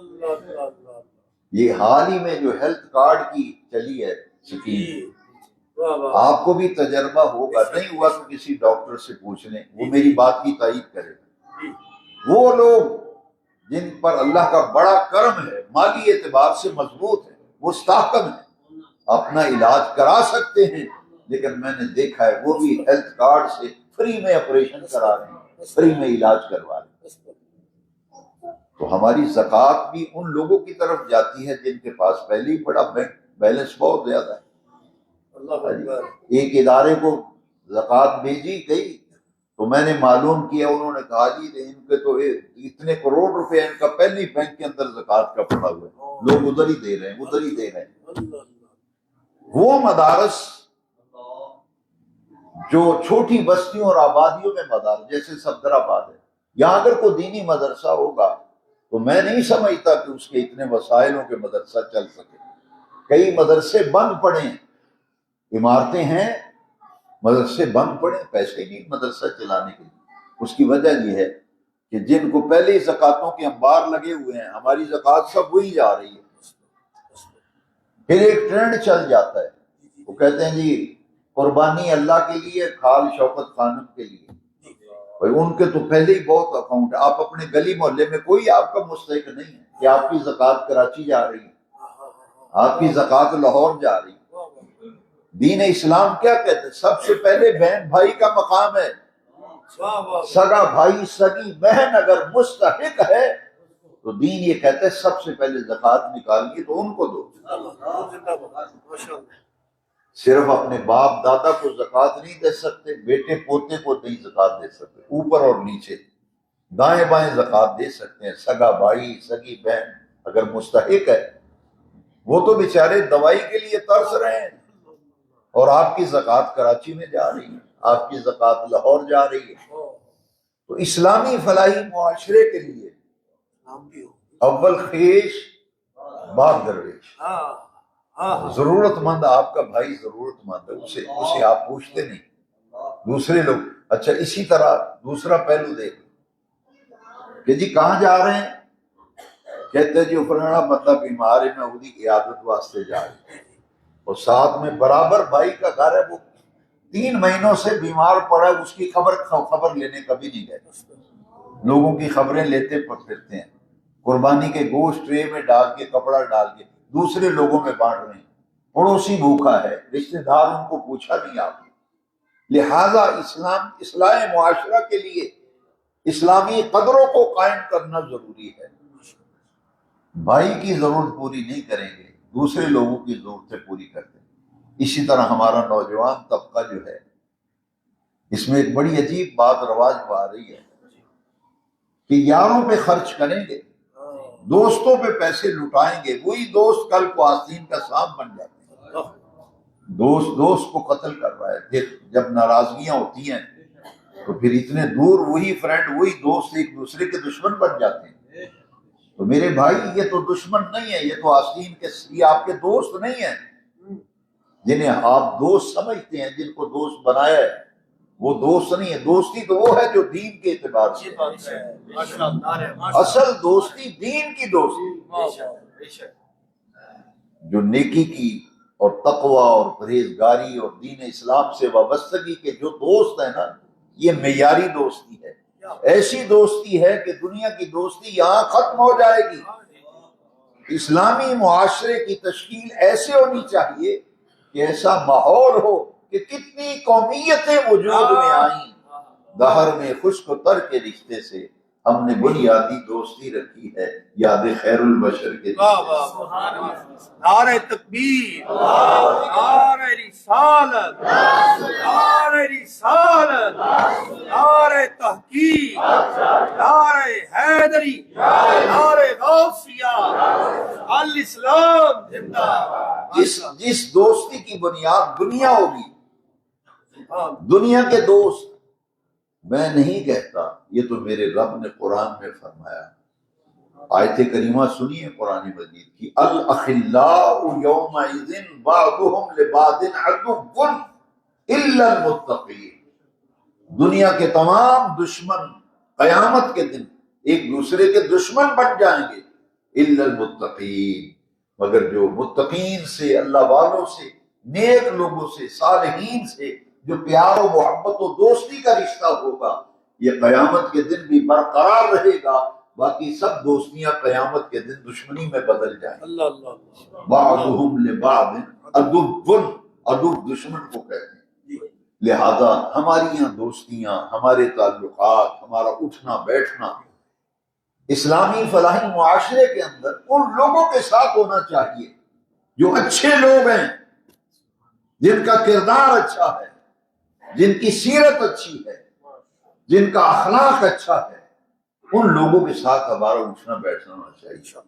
یہ حال ہی میں جو ہیلتھ کارڈ کی چلی ہے اسکیم، آپ کو بھی تجربہ ہوگا، نہیں ہوا تو کسی ڈاکٹر سے پوچھ لیں، وہ میری بات کی تائید کرے گا. وہ لوگ جن پر اللہ کا بڑا کرم ہے، مالی اعتبار سے مضبوط ہے، مستحکم ہے، اپنا علاج کرا سکتے ہیں، لیکن میں نے دیکھا ہے وہ بھی ہیلتھ کارڈ سے فری میں آپریشن کرا رہے ہیں، فری میں علاج کروا رہے ہیں. تو ہماری زکوٰۃ بھی ان لوگوں کی طرف جاتی ہے جن کے پاس پہلے ہی بڑا بینک بیلنس بہت زیادہ ہے. ایک ادارے کو زکوٰۃ بھیجی گئی تو میں نے معلوم کیا، انہوں نے کہا جی ان کے تو اتنے کروڑ روپے ان کا پہلے ہی بینک کے اندر زکوٰۃ کا پڑا ہوا ہے، لوگ ادھر ہی دے رہے ہیں، ادھر ہی دے رہے ہیں. وہ مدارس جو چھوٹی بستیوں اور آبادیوں میں مدارس جیسے صفدر آباد ہے، یہاں اگر کوئی دینی مدرسہ ہوگا تو میں نہیں سمجھتا کہ اس کے اتنے وسائلوں کے مدرسہ چل سکے. کئی مدرسے بند پڑے ہیں، عمارتیں ہیں، مدرسے بند پڑے، پیسے نہیں مدرسہ چلانے کے لیے. اس کی وجہ یہ ہے کہ جن کو پہلے ہی زکوٰۃوں کے انبار لگے ہوئے ہیں، ہماری زکوٰۃ سب وہی جا رہی ہے. پھر ایک ٹرینڈ چل جاتا ہے، وہ کہتے ہیں جی قربانی اللہ کے لیے، کھال شوکت خانم کے لیے. بھائی ان کے تو پہلے ہی بہت اکاؤنٹ ہے. آپ اپنے گلی محلے میں کوئی آپ کا مستحق نہیں ہے کہ آپ کی زکوٰۃ کراچی جا رہی ہے، آپ کی زکوٰۃ لاہور جا رہی ہے. دین اسلام کیا کہتے ہیں؟ سب سے پہلے بہن بھائی کا مقام ہے. سگا بھائی سگی بہن اگر مستحق ہے تو دین یہ کہتے ہیں سب سے پہلے زکوٰۃ نکالیے تو ان کو دو. صرف اپنے باپ دادا کو زکوٰۃ نہیں دے سکتے، بیٹے پوتے کو نہیں زکوٰۃ دے سکتے، اوپر اور نیچے دائیں بائیں زکوٰۃ دے سکتے ہیں. سگا بھائی سگی بہن اگر مستحق ہے، وہ تو بیچارے دوائی کے لیے ترس رہے ہیں، اور آپ کی زکوٰۃ کراچی میں جا رہی ہے، آپ کی زکوٰۃ لاہور جا رہی ہے. تو اسلامی فلاحی معاشرے کے لیے اول خیش بعد درویش. ضرورت مند آپ کا بھائی ضرورت مند ہے، اسے آپ پوچھتے نہیں. دوسرے لوگ اچھا اسی طرح دوسرا پہلو دیکھ کہ جی کہاں جا رہے ہیں، کہتے جی فلانا بندہ بیمار ہے، میں انہیں کی عیادت واسطے جا رہی ہوں. اور ساتھ میں برابر بھائی کا گھر ہے، وہ 3 مہینوں سے بیمار پڑا ہے، اس کی خبر لینے کبھی نہیں گئے. لوگوں کی خبریں لیتے پھرتے ہیں، قربانی کے گوشت ٹرے میں ڈال کے کپڑا ڈال کے دوسرے لوگوں میں بانٹ رہے ہیں. پڑوسی بھوکا ہے، رشتہ دار ان کو پوچھا نہیں آپ نے. لہذا اسلام اصلاح معاشرہ کے لیے اسلامی قدروں کو قائم کرنا ضروری ہے. بھائی کی ضرورت پوری نہیں کریں گے، دوسرے لوگوں کی ضرورتیں پوری کرتے ہیں. اسی طرح ہمارا نوجوان طبقہ جو ہے، اس میں ایک بڑی عجیب بات رواج پا رہی ہے کہ یاروں پہ خرچ کریں گے، دوستوں پہ پیسے لٹائیں گے، وہی دوست کل کو آستین کا سانپ بن جاتے ہیں۔ دوست کو قتل کر رہا ہے، پھر جب ناراضگیاں ہوتی ہیں تو پھر اتنے دور وہی فرینڈ وہی دوست ایک دوسرے کے دشمن بن جاتے ہیں۔ تو میرے بھائی یہ تو دشمن نہیں ہے، یہ تو آستین کے، یہ آپ کے دوست نہیں ہیں جنہیں آپ دوست سمجھتے ہیں، جن کو دوست بنایا ہے وہ دوست نہیں ہے۔ دوستی تو وہ ہے جو دین کے اعتبار سے، اصل دوستی دین کی دوستی، جو نیکی کی اور تقوی اور پرہیزگاری اور دین اسلام سے وابستگی کے جو دوست ہیں نا، یہ معیاری دوستی ہے۔ ایسی دوستی ہے کہ دنیا کی دوستی یہاں ختم ہو جائے گی۔ اسلامی معاشرے کی تشکیل ایسے ہونی چاہیے کہ ایسا ماحول ہو کہ کتنی قومیتیں وجود میں آئیں، دہر میں خشک و تر کے رشتے سے ہم نے بنیادی دوستی رکھی ہے، یاد خیر البشر کے نعرہ تکبیر، نعرہ رسالت، نعرہ رسالت، نعرہ تحقیق، نعرہ حیدری، نعرہ غوثیہ، الاسلام زندہ باد۔ جس دوستی کی بنیاد دنیا ہوگی، دنیا کے دوست، میں نہیں کہتا، یہ تو میرے رب نے قرآن میں فرمایا۔ آیت کریمہ سنیے قرآن مجید کی، الاخلاء یومئذ بعضهم لبعض عدو الا المتقین۔ دنیا کے تمام دشمن قیامت کے دن ایک دوسرے کے دشمن بن جائیں گے، الا المتقین، مگر جو متقین سے، اللہ والوں سے، نیک لوگوں سے، صالحین سے جو پیار و محبت و دوستی کا رشتہ ہوگا، یہ قیامت کے دن بھی برقرار رہے گا۔ باقی سب دوستیاں قیامت کے دن دشمنی میں بدل جائیں۔ بعضهم لبعض عدو، عدو دشمن کو کہتے ہیں۔ لہذا ہماری یہاں دوستیاں، ہمارے تعلقات، ہمارا اٹھنا بیٹھنا اسلامی فلاحی معاشرے کے اندر ان لوگوں کے ساتھ ہونا چاہیے جو اچھے لوگ ہیں، جن کا کردار اچھا ہے، جن کی سیرت اچھی ہے، جن کا اخلاق اچھا ہے، ان لوگوں کے ساتھ ہمارا اٹھنا بیٹھنا ہونا چاہیے۔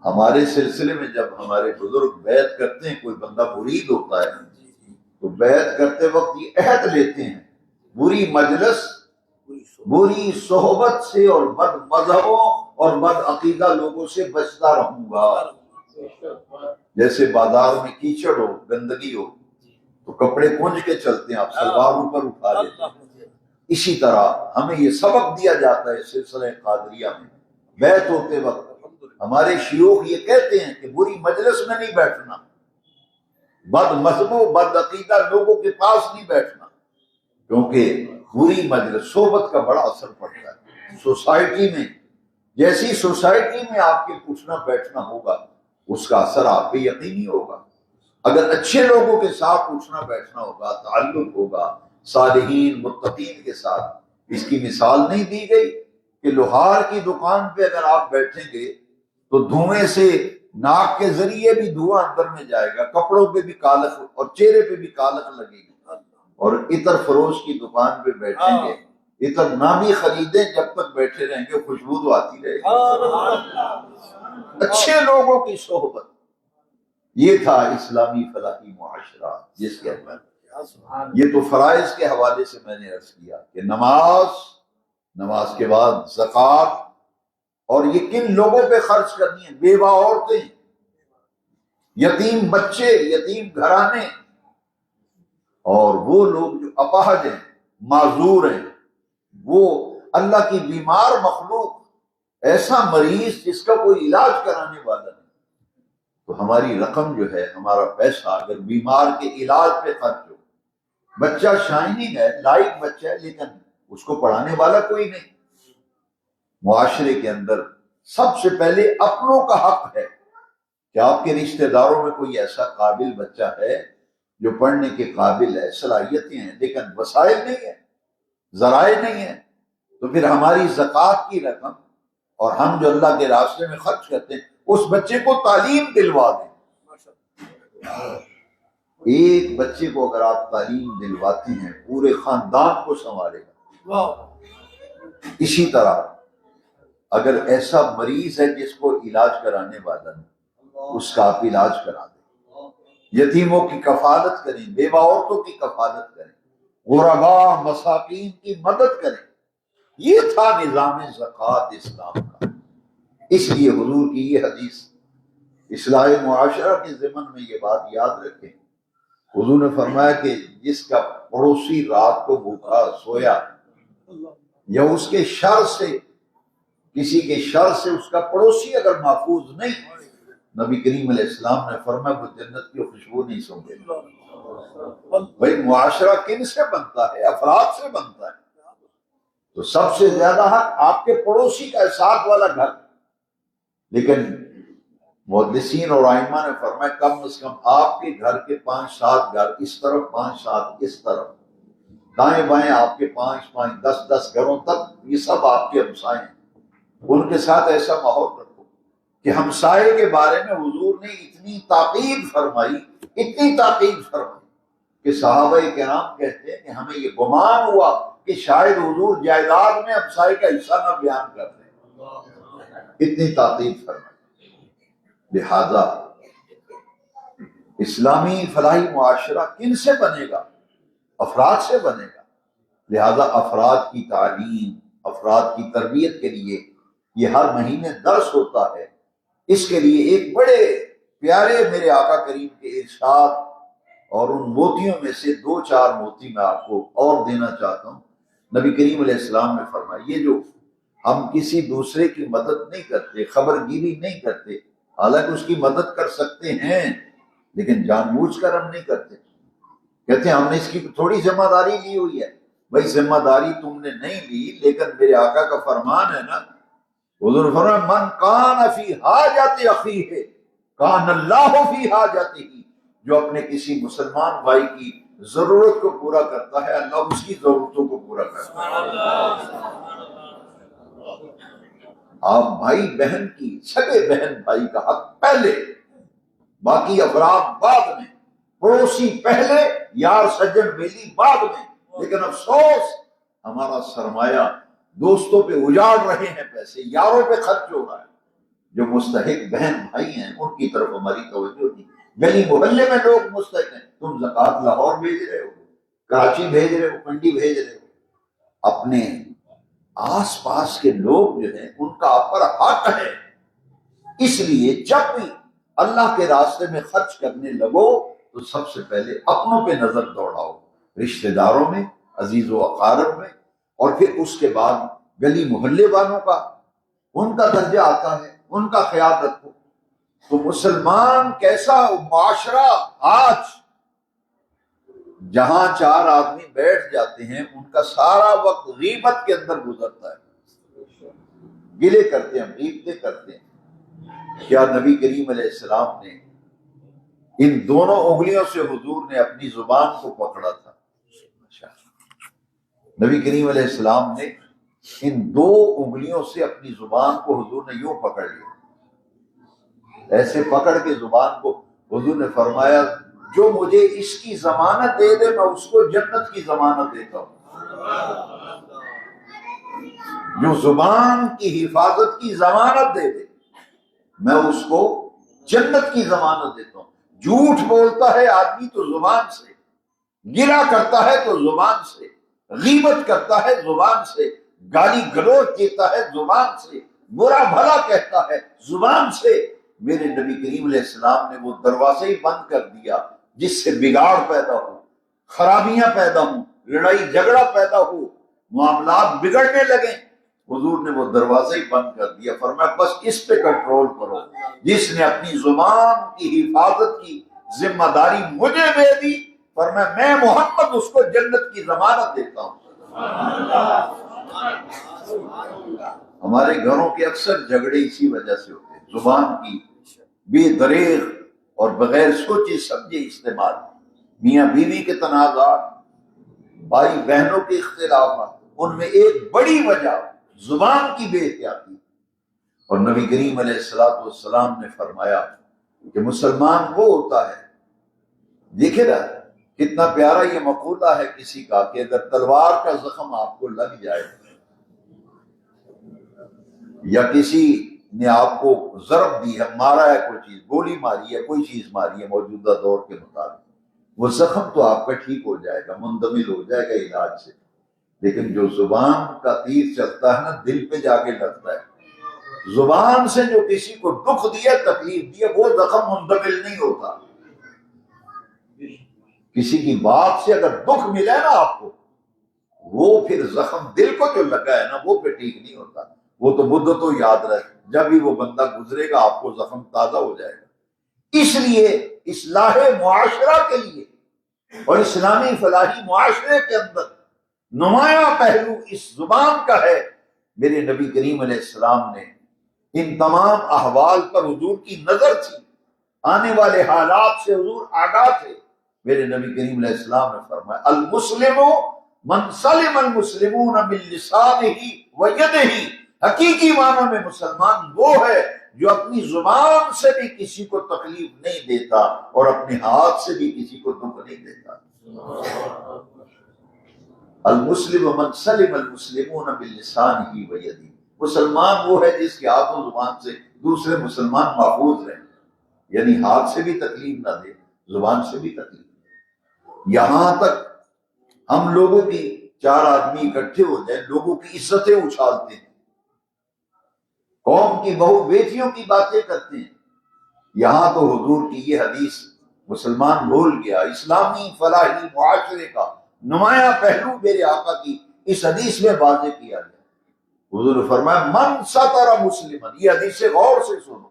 ہمارے سلسلے میں جب ہمارے بزرگ بیعت کرتے ہیں، کوئی بندہ مرید ہوتا ہے تو بیعت کرتے وقت یہ عہد لیتے ہیں، بری مجلس، بری صحبت سے اور بد مذہبوں اور بد عقیدہ لوگوں سے بچتا رہوں گا۔ جیسے بازار میں کیچڑ ہو، گندگی ہو تو کپڑے کنج کے چلتے ہیں، آپ سلوار اوپر اٹھا لیتے ہیں۔ اسی طرح ہمیں یہ سبق دیا جاتا ہے سلسلہ قادریہ میں، بیعت ہوتے وقت ہمارے شیوخ یہ کہتے ہیں کہ بری مجلس میں نہیں بیٹھنا، بد مذہبوں بد عقیدہ لوگوں کے پاس نہیں بیٹھنا، کیونکہ بری مجلس، صحبت کا بڑا اثر پڑتا ہے سوسائٹی میں۔ جیسی سوسائٹی میں آپ کے اٹھنا بیٹھنا ہوگا اس کا اثر آپ پہ یقینی ہوگا۔ اگر اچھے لوگوں کے ساتھ اٹھنا بیٹھنا ہوگا، تعلق ہوگا صالحین متقین کے ساتھ۔ اس کی مثال نہیں دی گئی کہ لوہار کی دکان پہ اگر آپ بیٹھیں گے تو دھوئیں سے ناک کے ذریعے بھی دھواں اندر میں جائے گا، کپڑوں پہ بھی کالک اور چہرے پہ بھی کالک لگے گی۔ اور عطر فروش کی دکان پہ بیٹھیں گے، عطر نہ بھی خریدیں، جب تک بیٹھے رہیں گے خوشبو تو آتی رہے گی۔ اچھے لوگوں کی صحبت، یہ تھا اسلامی فلاحی معاشرہ جس کے اندر۔ یہ تو فرائض کے حوالے سے میں نے عرض کیا کہ نماز کے بعد زکوٰۃ، اور یہ کن لوگوں پہ خرچ کرنی ہے؟ بیوہ عورتیں، یتیم بچے، یتیم گھرانے، اور وہ لوگ جو اپاہج ہیں، معذور ہیں، وہ اللہ کی بیمار مخلوق، ایسا مریض جس کا کوئی علاج کرانے والا نہیں۔ تو ہماری رقم جو ہے، ہمارا پیسہ اگر بیمار کے علاج پہ خرچ ہو، بچہ شائننگ ہے، لائق بچہ ہے، لیکن اس کو پڑھانے والا کوئی نہیں۔ معاشرے کے اندر سب سے پہلے اپنوں کا حق ہے کہ آپ کے رشتہ داروں میں کوئی ایسا قابل بچہ ہے جو پڑھنے کے قابل ہے، صلاحیتیں ہیں، لیکن وسائل نہیں ہیں، ذرائع نہیں ہیں، تو پھر ہماری زکوٰۃ کی رقم اور ہم جو اللہ کے راستے میں خرچ کرتے ہیں، اس بچے کو تعلیم دلوا دیں۔ ایک بچے کو اگر آپ تعلیم دلواتے ہیں، پورے خاندان کو سنبھالے گا۔ اسی طرح اگر ایسا مریض ہے جس کو علاج کرانے والا نہیں، اس کا آپ علاج کرا دیں، یتیموں کی کفالت کریں، بیوہ عورتوں کی کفالت کریں، غرباء مساکین کی مدد کریں۔ یہ تھا نظام زکوٰۃ اسلام کا۔ اس لیے حضور کی یہ حدیث اصلاح معاشرہ کے ضمن میں یہ بات یاد رکھیں۔ حضور نے فرمایا کہ جس کا پڑوسی رات کو بھوکا سویا یا اس کے شر سے، کسی کے شر سے اس کا پڑوسی اگر محفوظ نہیں، نبی کریم علیہ السلام نے فرمایا وہ جنت کی خوشبو نہیں سونگے۔ بھائی معاشرہ کن سے بنتا ہے؟ افراد سے بنتا ہے۔ تو سب سے زیادہ حق آپ کے پڑوسی کا، ساتھ والا گھر۔ لیکن محدثین اور ائمہ نے فرمایا کم از کم آپ کے گھر کے 5-7 گھر اس طرف، 5-7 اس طرف، دائیں بائیں آپ کے 5-5 10-10 گھروں تک، یہ سب آپ کے ہمسائے ہیں۔ ان کے ساتھ ایسا ماحول رکھو کہ ہمسائے کے بارے میں حضور نے اتنی تاکید فرمائی، اتنی تاکید فرمائی کہ صحابہ کرام کہتے ہیں کہ ہمیں یہ گمان ہوا کہ شاید حضور جائیداد میں ہمسائے کا حصہ نہ بیان کر دیں، اتنی تاکید فرمائی۔ لہذا اسلامی فلاحی معاشرہ کن سے بنے گا؟ افراد سے بنے گا۔ لہذا افراد کی تعلیم، افراد کی تربیت کے لیے یہ ہر مہینے درس ہوتا ہے۔ اس کے لیے ایک بڑے پیارے میرے آقا کریم کے ارشاد اور ان موتیوں میں سے 2-4 موتی میں آپ کو اور دینا چاہتا ہوں۔ نبی کریم علیہ السلام نے فرمایا یہ جو ہم کسی دوسرے کی مدد نہیں کرتے، خبر گیری نہیں کرتے، حالانکہ اس کی مدد کر سکتے ہیں لیکن جان بوجھ کر ہم نہیں کرتے۔ کہتے ہیں ہم نے اس کی تھوڑی ذمہ داری لی ہوئی ہے۔ بھائی ذمہ داری تم نے نہیں لی، لیکن میرے آقا کا فرمان ہے نا، حضور فرمایا من کان فی حاجت اخیہ کان اللہ فی حاجتہ، جو اپنے کسی مسلمان بھائی کی ضرورت کو پورا کرتا ہے اللہ اس کی ضرورتوں کو پورا کرتا ہے۔ آپ بھائی بہن کی، سگے بہن بھائی کا حق پہلے، باقی افراد بعد میں، پڑوسی پہلے، یار سجن بیلی بعد میں۔ لیکن افسوس ہمارا سرمایہ دوستوں پہ اجاڑ رہے ہیں، پیسے یاروں پہ خرچ ہو رہا ہے۔ جو مستحق بہن بھائی ہیں ان کی طرف ہماری توجہ نہیں۔ گلی محلے میں لوگ مستحق ہیں، تم زکوٰۃ لاہور بھیج رہے ہو، کراچی بھیج رہے ہو، پنڈی بھیج رہے ہو، اپنے آس پاس کے لوگ جو ہیں ان کا آپ پر حق ہے۔ اس لیے جب بھی اللہ کے راستے میں خرچ کرنے لگو تو سب سے پہلے اپنوں پہ نظر دوڑاؤ، رشتہ داروں میں، عزیز و اقارب میں، اور پھر اس کے بعد گلی محلے والوں کا، ان کا درجہ آتا ہے، ان کا خیال رکھو۔ تو مسلمان کیسا معاشرہ آج جہاں 4 آدمی بیٹھ جاتے ہیں ان کا سارا وقت غیبت کے اندر گزرتا ہے، گلے کرتے ہیں، غیبتیں کرتے ہیں۔ کیا نبی کریم علیہ السلام نے ان دونوں انگلیوں سے حضور نے اپنی زبان کو پکڑا تھا؟ نبی کریم علیہ السلام نے ان 2 انگلیوں سے اپنی زبان کو حضور نے یوں پکڑ لیا، ایسے پکڑ کے زبان کو حضور نے فرمایا جو مجھے اس کی ضمانت دے دے میں اس کو جنت کی ضمانت دیتا ہوں۔ جو زبان کی حفاظت کی ضمانت دے دے میں اس کو جنت کی ضمانت دیتا ہوں۔ جھوٹ بولتا ہے آدمی تو زبان سے، گرا کرتا ہے تو زبان سے، غیبت کرتا ہے زبان سے، گالی گلوچ دیتا ہے زبان سے، برا بھلا کہتا ہے زبان سے۔ میرے نبی کریم علیہ السلام نے وہ دروازے ہی بند کر دیا جس سے بگاڑ پیدا ہو، خرابیاں پیدا ہوں، لڑائی جھگڑا پیدا ہو، معاملات بگڑنے لگیں۔ حضور نے وہ دروازے ہی بند کر دیا، فرمایا بس اس پہ کنٹرول کرو۔ جس نے اپنی زبان کی حفاظت کی ذمہ داری مجھے دے دی، فرمایا میں محمد اس کو جنت کی ضمانت دیتا ہوں۔ ہمارے گھروں کے اکثر جھگڑے اسی وجہ سے ہوتے ہیں، زبان کی بے دریغ اور بغیر سوچے سمجھے استعمال، میاں بیوی کے تنازعات، بھائی بہنوں کے اختلافات، ان میں ایک بڑی وجہ زبان کی بے احتیاطی۔ اور نبی کریم علیہ السلام نے فرمایا کہ مسلمان وہ ہوتا ہے، دیکھے نا کتنا پیارا یہ مقولہ ہے کسی کا کہ اگر تلوار کا زخم آپ کو لگ جائے، یا کسی نے آپ کو ضرب دی ہے، مارا ہے، کوئی چیز گولی ماری ہے، کوئی چیز ماری ہے موجودہ دور کے مطابق، وہ زخم تو آپ کا ٹھیک ہو جائے گا، مندمل ہو جائے گا علاج سے، لیکن جو زبان کا تیر چلتا ہے نا دل پہ جا کے لگتا ہے، زبان سے جو کسی کو دکھ دیا تکلیف دیا وہ زخم مندمل نہیں ہوتا۔ کسی کی بات سے اگر دکھ ملا نا آپ کو، وہ پھر زخم دل کو جو لگا ہے نا وہ پھر ٹھیک نہیں ہوتا، وہ تو مدت تو یاد رہے، جب ہی وہ بندہ گزرے گا آپ کو زخم تازہ ہو جائے گا۔ اس لیے اصلاح معاشرہ کے لیے اور اسلامی فلاحی معاشرے کے اندر نمایاں پہلو اس زبان کا ہے۔ میرے نبی کریم علیہ السلام نے ان تمام احوال پر حضور کی نظر تھی، آنے والے حالات سے حضور آگاہ تھے۔ میرے نبی کریم علیہ السلام نے فرمایا المسلم من سلم المسلمون من لسانہ و یدہ، حقیقی معنوں میں مسلمان وہ ہے جو اپنی زبان سے بھی کسی کو تکلیف نہیں دیتا اور اپنے ہاتھ سے بھی کسی کو دکھ نہیں دیتا۔ المسلم من سلم المسلمون من لسانہ و یدہ، مسلمان وہ ہے جس کے ہاتھ و زبان سے دوسرے مسلمان محفوظ رہیں، یعنی ہاتھ سے بھی تکلیف نہ دے، زبان سے بھی تکلیف۔ یہاں تک ہم لوگوں کی چار آدمی اکٹھے ہو جائیں لوگوں کی عزتیں اچھالتے ہیں، قوم کی بہو بیٹیوں کی باتیں کرتے ہیں، یہاں تو حضور کی یہ حدیث مسلمان بھول گیا۔ اسلامی فلاحی معاشرے کا نمایاں پہلو میرے آقا کی اس حدیث میں واضح کیا گیا۔ حضور نے فرمایا من ستر مسلمن، یہ حدیثیں غور سے سنو،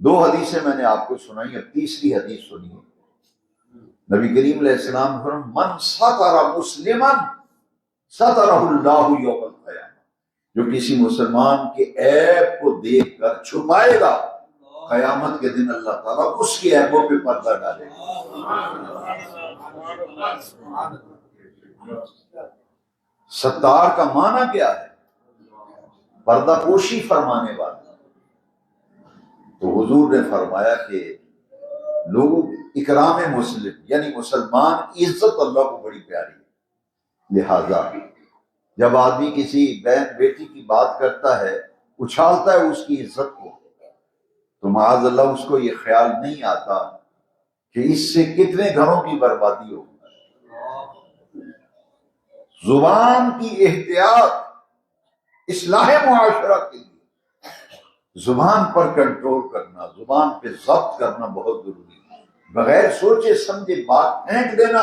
دو حدیثیں میں نے آپ کو سنائی، اب تیسری حدیث سنیے۔ نبی کریم علیہ السلام نے فرمایا من ستر مسلمن سترہ اللہ یوم القیامہ، جو کسی مسلمان کے عیب کو دیکھ کر چھپائے گا قیامت کے دن اللہ تعالیٰ اس کی عیبوں پہ پردہ ڈالے گا۔ ستار کا معنی کیا ہے؟ پردہ پوشی فرمانے والا۔ تو حضور نے فرمایا کہ لوگوں اکرام مسلم یعنی مسلمان کی عزت اللہ کو بڑی پیاری ہے، لہذا جب آدمی کسی بہن بیٹی کی بات کرتا ہے اچھالتا ہے اس کی عزت کو، تو معاذ اللہ اس کو یہ خیال نہیں آتا کہ اس سے کتنے گھروں کی بربادی ہو۔ زبان کی احتیاط اصلاح معاشرہ کے لیے زبان پر کنٹرول کرنا، زبان پہ ضبط کرنا بہت ضروری ہے۔ بغیر سوچے سمجھے بات پھینک دینا،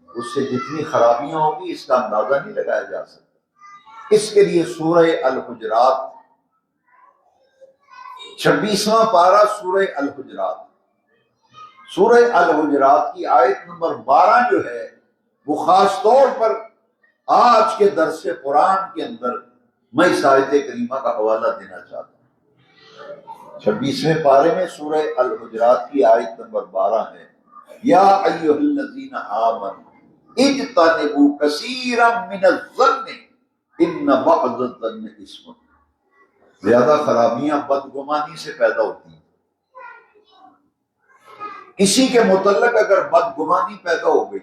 اس سے جتنی خرابیاں ہوگی اس کا اندازہ نہیں لگایا جا سکتا۔ اس کے لیے سورہ الحجرات 26واں پارہ سورہ الحجرات، سورہ الحجرات کی آیت نمبر 12 جو ہے وہ خاص طور پر آج کے درس قرآن کے اندر میں اس آیت کریمہ کا حوالہ دینا چاہتا ہوں۔ 26ویں پارے میں سورہ الحجرات کی آیت نمبر 12 ہے، یا ایھا الذین آمنوا اجتنبوا کثیرا من الظن ان بعض الظن اثم، زیادہ خرابیاں بدگمانی سے پیدا ہوتی ہیں۔ کسی کے متعلق اگر بدگمانی پیدا ہو گئی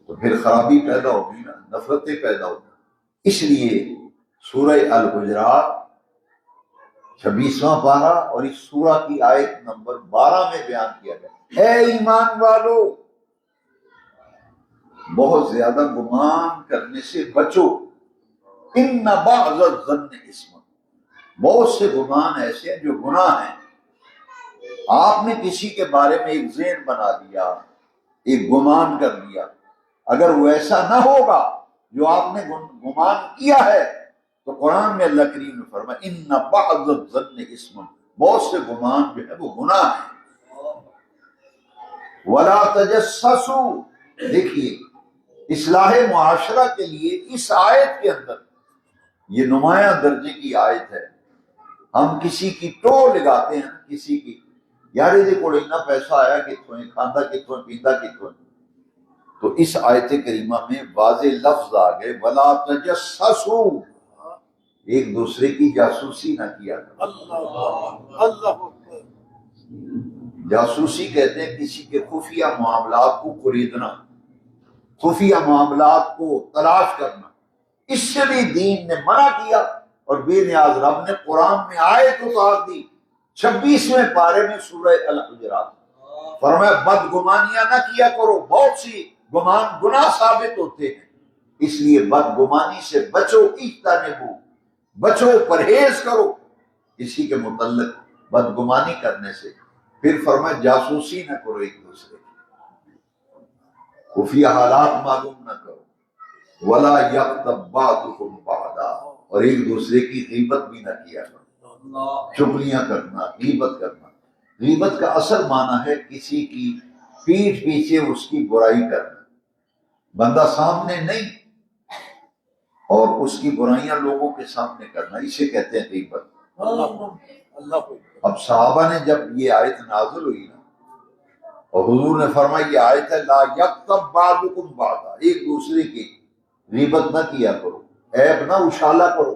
تو پھر خرابی پیدا ہوگی نا، نفرتیں پیدا ہوگی۔ اس لیے سورہ الحجرات 26واں پارہ اور اس سورہ کی آیت نمبر 12 میں بیان کیا گیا، اے ایمان والو بہت زیادہ گمان کرنے سے بچو، ان بعض الظن اثم، بہت سے گمان ایسے ہیں جو گناہ ہیں۔ آپ نے کسی کے بارے میں ایک ذہن بنا لیا، ایک گمان کر لیا، اگر وہ ایسا نہ ہوگا جو آپ نے گمان کیا ہے تو قرآن میں اللہ کریم نے فرمایا ان بعض الظن اثم، بہت سے گمان جو ہے وہ گناہ ہیں۔ ولا تجسسوا، دیکھیے اصلاح معاشرہ کے لیے اس آیت کے اندر یہ نمایاں درجے کی آیت ہے۔ ہم کسی کی ٹو لگاتے ہیں، کسی کی یار یہ کوئی نہ پیسہ آیا کتوں ہے، کھاندہ کتوں ہے، پیندہ کتوں ہے، تو اس آیت کریمہ میں واضح لفظ آ گئے ولا تجسسوا، ایک دوسرے کی جاسوسی نہ کیا کرو۔ جاسوسی کہتے ہیں کسی کے خفیہ معاملات کو خریدنا، خفیہ معاملات کو تلاش کرنا، اس سے بھی دین نے منع کیا، اور بے نیاز رب نے قرآن میں آیت اتار دی 26ویں پارے میں سورہ الحجرات، فرمایا بدگمانیاں نہ کیا کرو، بہت سی گمان گناہ ثابت ہوتے ہیں، اس لیے بدگمانی سے بچو، اجتنبوا، بچو، پرہیز کرو اسی کے متعلق بدگمانی کرنے سے۔ پھر فرمایا جاسوسی نہ کرو ایک دوسرے کی، خفیہ حالات معلوم نہ کرو، ولا یغتب بعضکم بعضا، اور ایک دوسرے کی غیبت بھی نہ کیا کرو، چغلیاں کرنا، غیبت کرنا۔ غیبت کا اصل معنی ہے کسی کی پیٹھ پیچھے اس کی برائی کرنا، بندہ سامنے نہیں اور اس کی برائیاں لوگوں کے سامنے کرنا، اسے کہتے ہیں غیبت۔ اب صحابہ نے جب یہ آیت نازل ہوئی نا، اور حضور نے فرمایا یہ آیت ہے لا یغتب بعضکم بعضا، ایک دوسرے کی غیبت نہ کیا کرو، عیب نہ اچھالا کرو،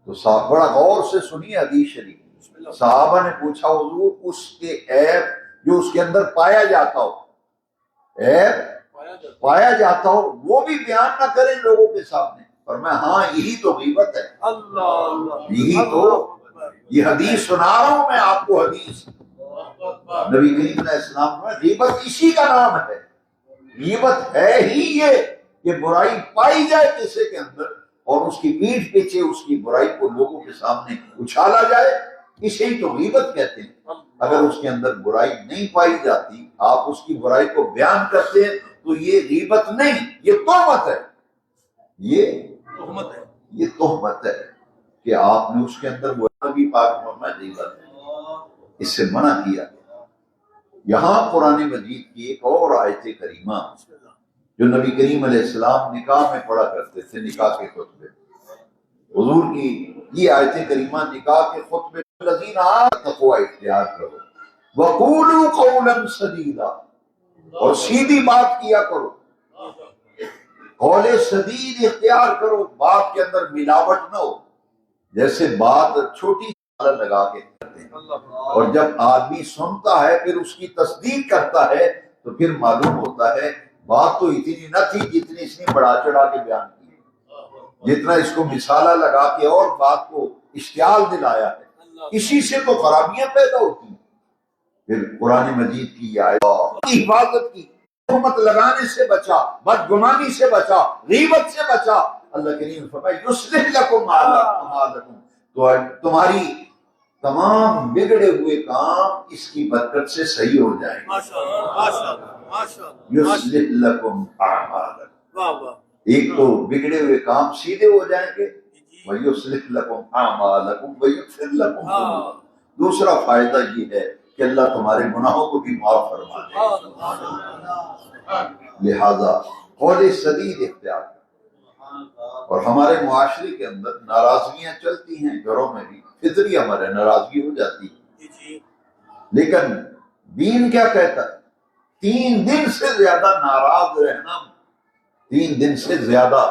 تو صاحب بڑا غور سے سنیے حدیث شریف۔ صحابہ نے پوچھا حضور اس کے عیب جو اس کے اندر پایا جاتا ہو، عیب پایا جاتا ہو، وہ بھی بیان نہ کریں لوگوں کے سامنے، فرمایا ہاں یہی تو غیبت ہے، یہی تو، یہ حدیث سنا رہا ہوں میں آپ کو، حدیث نبی کریم علیہ السلام نے، غیبت اسی کا نام ہے، غیبت ہے ہی یہ کہ برائی پائی جائے کسی کے اندر اور اس کی پیٹھ پیچھے اس کی برائی کو لوگوں کے سامنے اچھالا جائے، اسے ہی تو غیبت کہتے ہیں۔ اگر اس کے اندر برائی نہیں پائی جاتی، آپ اس کی برائی کو بیان کرتے ہیں تو یہ غیبت نہیں، یہ تہمت ہے، یہ تہمت ہے کہ آپ نے اس کے اندر وہ نبی پاک فرمایا غیبت ہے، اس سے منع کیا۔ یہاں قرآن مجید کی ایک اور آیت کریمہ جو نبی کریم علیہ السلام نکاح میں پڑھا کرتے تھے، نکاح کے خطبے، حضور کی یہ آیت کریمہ نکاح کے خطبے، الذین آمنوا تقوی اختیار کرو وقولوا قولا سدیدا، اور سیدھی بات کیا کرو، قول سدید اختیار کرو، بات کے اندر ملاوٹ نہ ہو، جیسے بات چھوٹی لگا کے کرتے ہیں، اور جب آدمی سنتا ہے پھر اس کی تصدیق کرتا ہے تو پھر معلوم ہوتا ہے بات تو اتنی نہ تھی جتنی اس نے بڑھا چڑھا کے بیان کی، جتنا اس کو مثالہ لگا کے اور بات کو اشتعال دلایا ہے، اسی سے تو خرابیاں پیدا ہوتی ہیں۔ پھر قرآن مجید کی یہ آیت کی حفاظت کی، تہمت لگانے سے بچا، بدگمانی سے بچا، غیبت سے بچا، اللہ کریم فرمائے یصلح لکم اعمالکم، تو تمہاری تمام بگڑے ہوئے کام اس کی برکت سے صحیح ہو جائیں گے۔ یصلح لکم اعمالکم، ایک تو بگڑے ہوئے کام سیدھے ہو جائیں گے، وَيُصْلِحْ لَكُمْ أَعْمَالَكُمْ وَيَغْفِرْ لَكُمْ ذُنُوبَكُمْ، دوسرا فائدہ یہ ہے کہ اللہ تمہارے گناہوں کو بھی معاف فرما دے، لہذا قول سدید اختیار کرو۔ اور ہمارے معاشرے کے اندر ناراضگیاں چلتی ہیں، گھروں میں بھی فطری امر ہے، ناراضگی ہو جاتی ہے، لیکن دین کیا کہتا ہے؟ 3 دن سے زیادہ ناراض رہنا، 3 دن سے زیادہ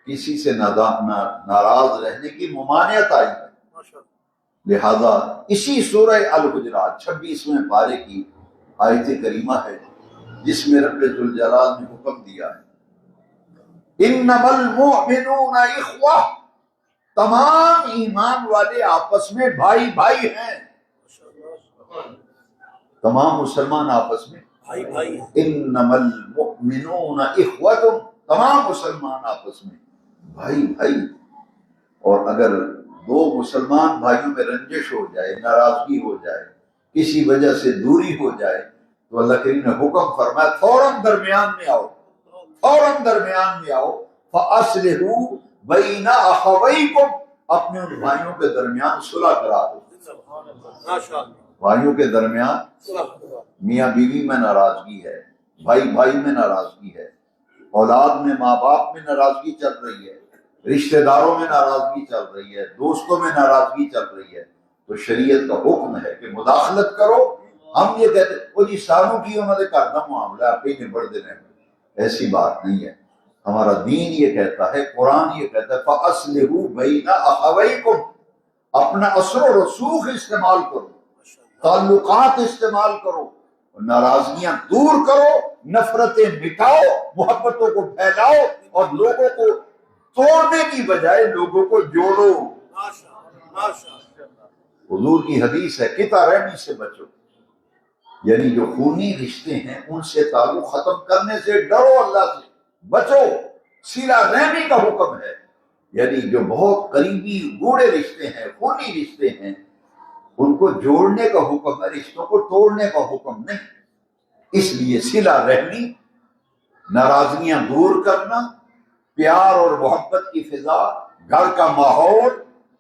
کسی سے ناراض رہنے کی ممانعت آئی ہے، لہذا اسی سورہ الحجرات 26ویں پارے کی آیت کریمہ ہے جس میں رب ذوالجلال نے حکم دیا ہے انما المؤمنون اخوہ، تمام ایمان والے آپس میں بھائی بھائی ہیں، تمام مسلمان آپس میں بھائی، انما المؤمنون اخوہ، تمام مسلمان آپس میں بھائی بھائی۔ اور اگر 2 مسلمان بھائیوں میں رنجش ہو جائے، ناراضگی ہو جائے، کسی وجہ سے دوری ہو جائے، تو اللہ کریم نے حکم فرمایا فوراً درمیان میں آؤ، فوراً درمیان میں آؤ، فَأَصْلِحُوا بَيْنَ أَخَوَيْكُمْ، اپنے ان بھائیوں کے درمیان صلح کرا دو۔ بھائیوں کے درمیان میاں بیوی میں ناراضگی ہے، بھائی بھائی میں ناراضگی ہے، اولاد میں ماں باپ میں ناراضگی چل رہی ہے، رشتہ داروں میں ناراضگی چل رہی ہے، دوستوں میں ناراضگی چل رہی ہے، تو شریعت کا حکم ہے کہ مداخلت کرو۔ ہم یہ کہتے ہیں وہ جی سالوں کی انہوں نے کرنا معاملہ آپ ہی نبڑ دینے، ایسی بات نہیں ہے۔ ہمارا دین یہ کہتا ہے، قرآن یہ کہتا ہے فَأَصْلِحُوا بَيْنَ أَخَوَيْكُمْ، اپنا اثر و رسوخ استعمال کرو، تعلقات استعمال کرو، ناراضگیاں دور کرو، نفرتیں مٹاؤ، محبتوں کو پھیلاؤ، اور لوگوں کو توڑنے کی بجائے لوگوں کو جوڑو۔ حضور کی حدیث ہے قطع رحمی سے بچو، یعنی جو خونی رشتے ہیں ان سے تعلق ختم کرنے سے ڈرو، اللہ سے بچو۔ صلہ رحمی کا حکم ہے، یعنی جو بہت قریبی گوڑے رشتے ہیں، خونی رشتے ہیں، ان کو جوڑنے کا حکم ہے، رشتوں کو توڑنے کا حکم نہیں۔ اس لیے صلہ رحمی، ناراضگیاں دور کرنا، پیار اور محبت کی فضا، گھر کا ماحول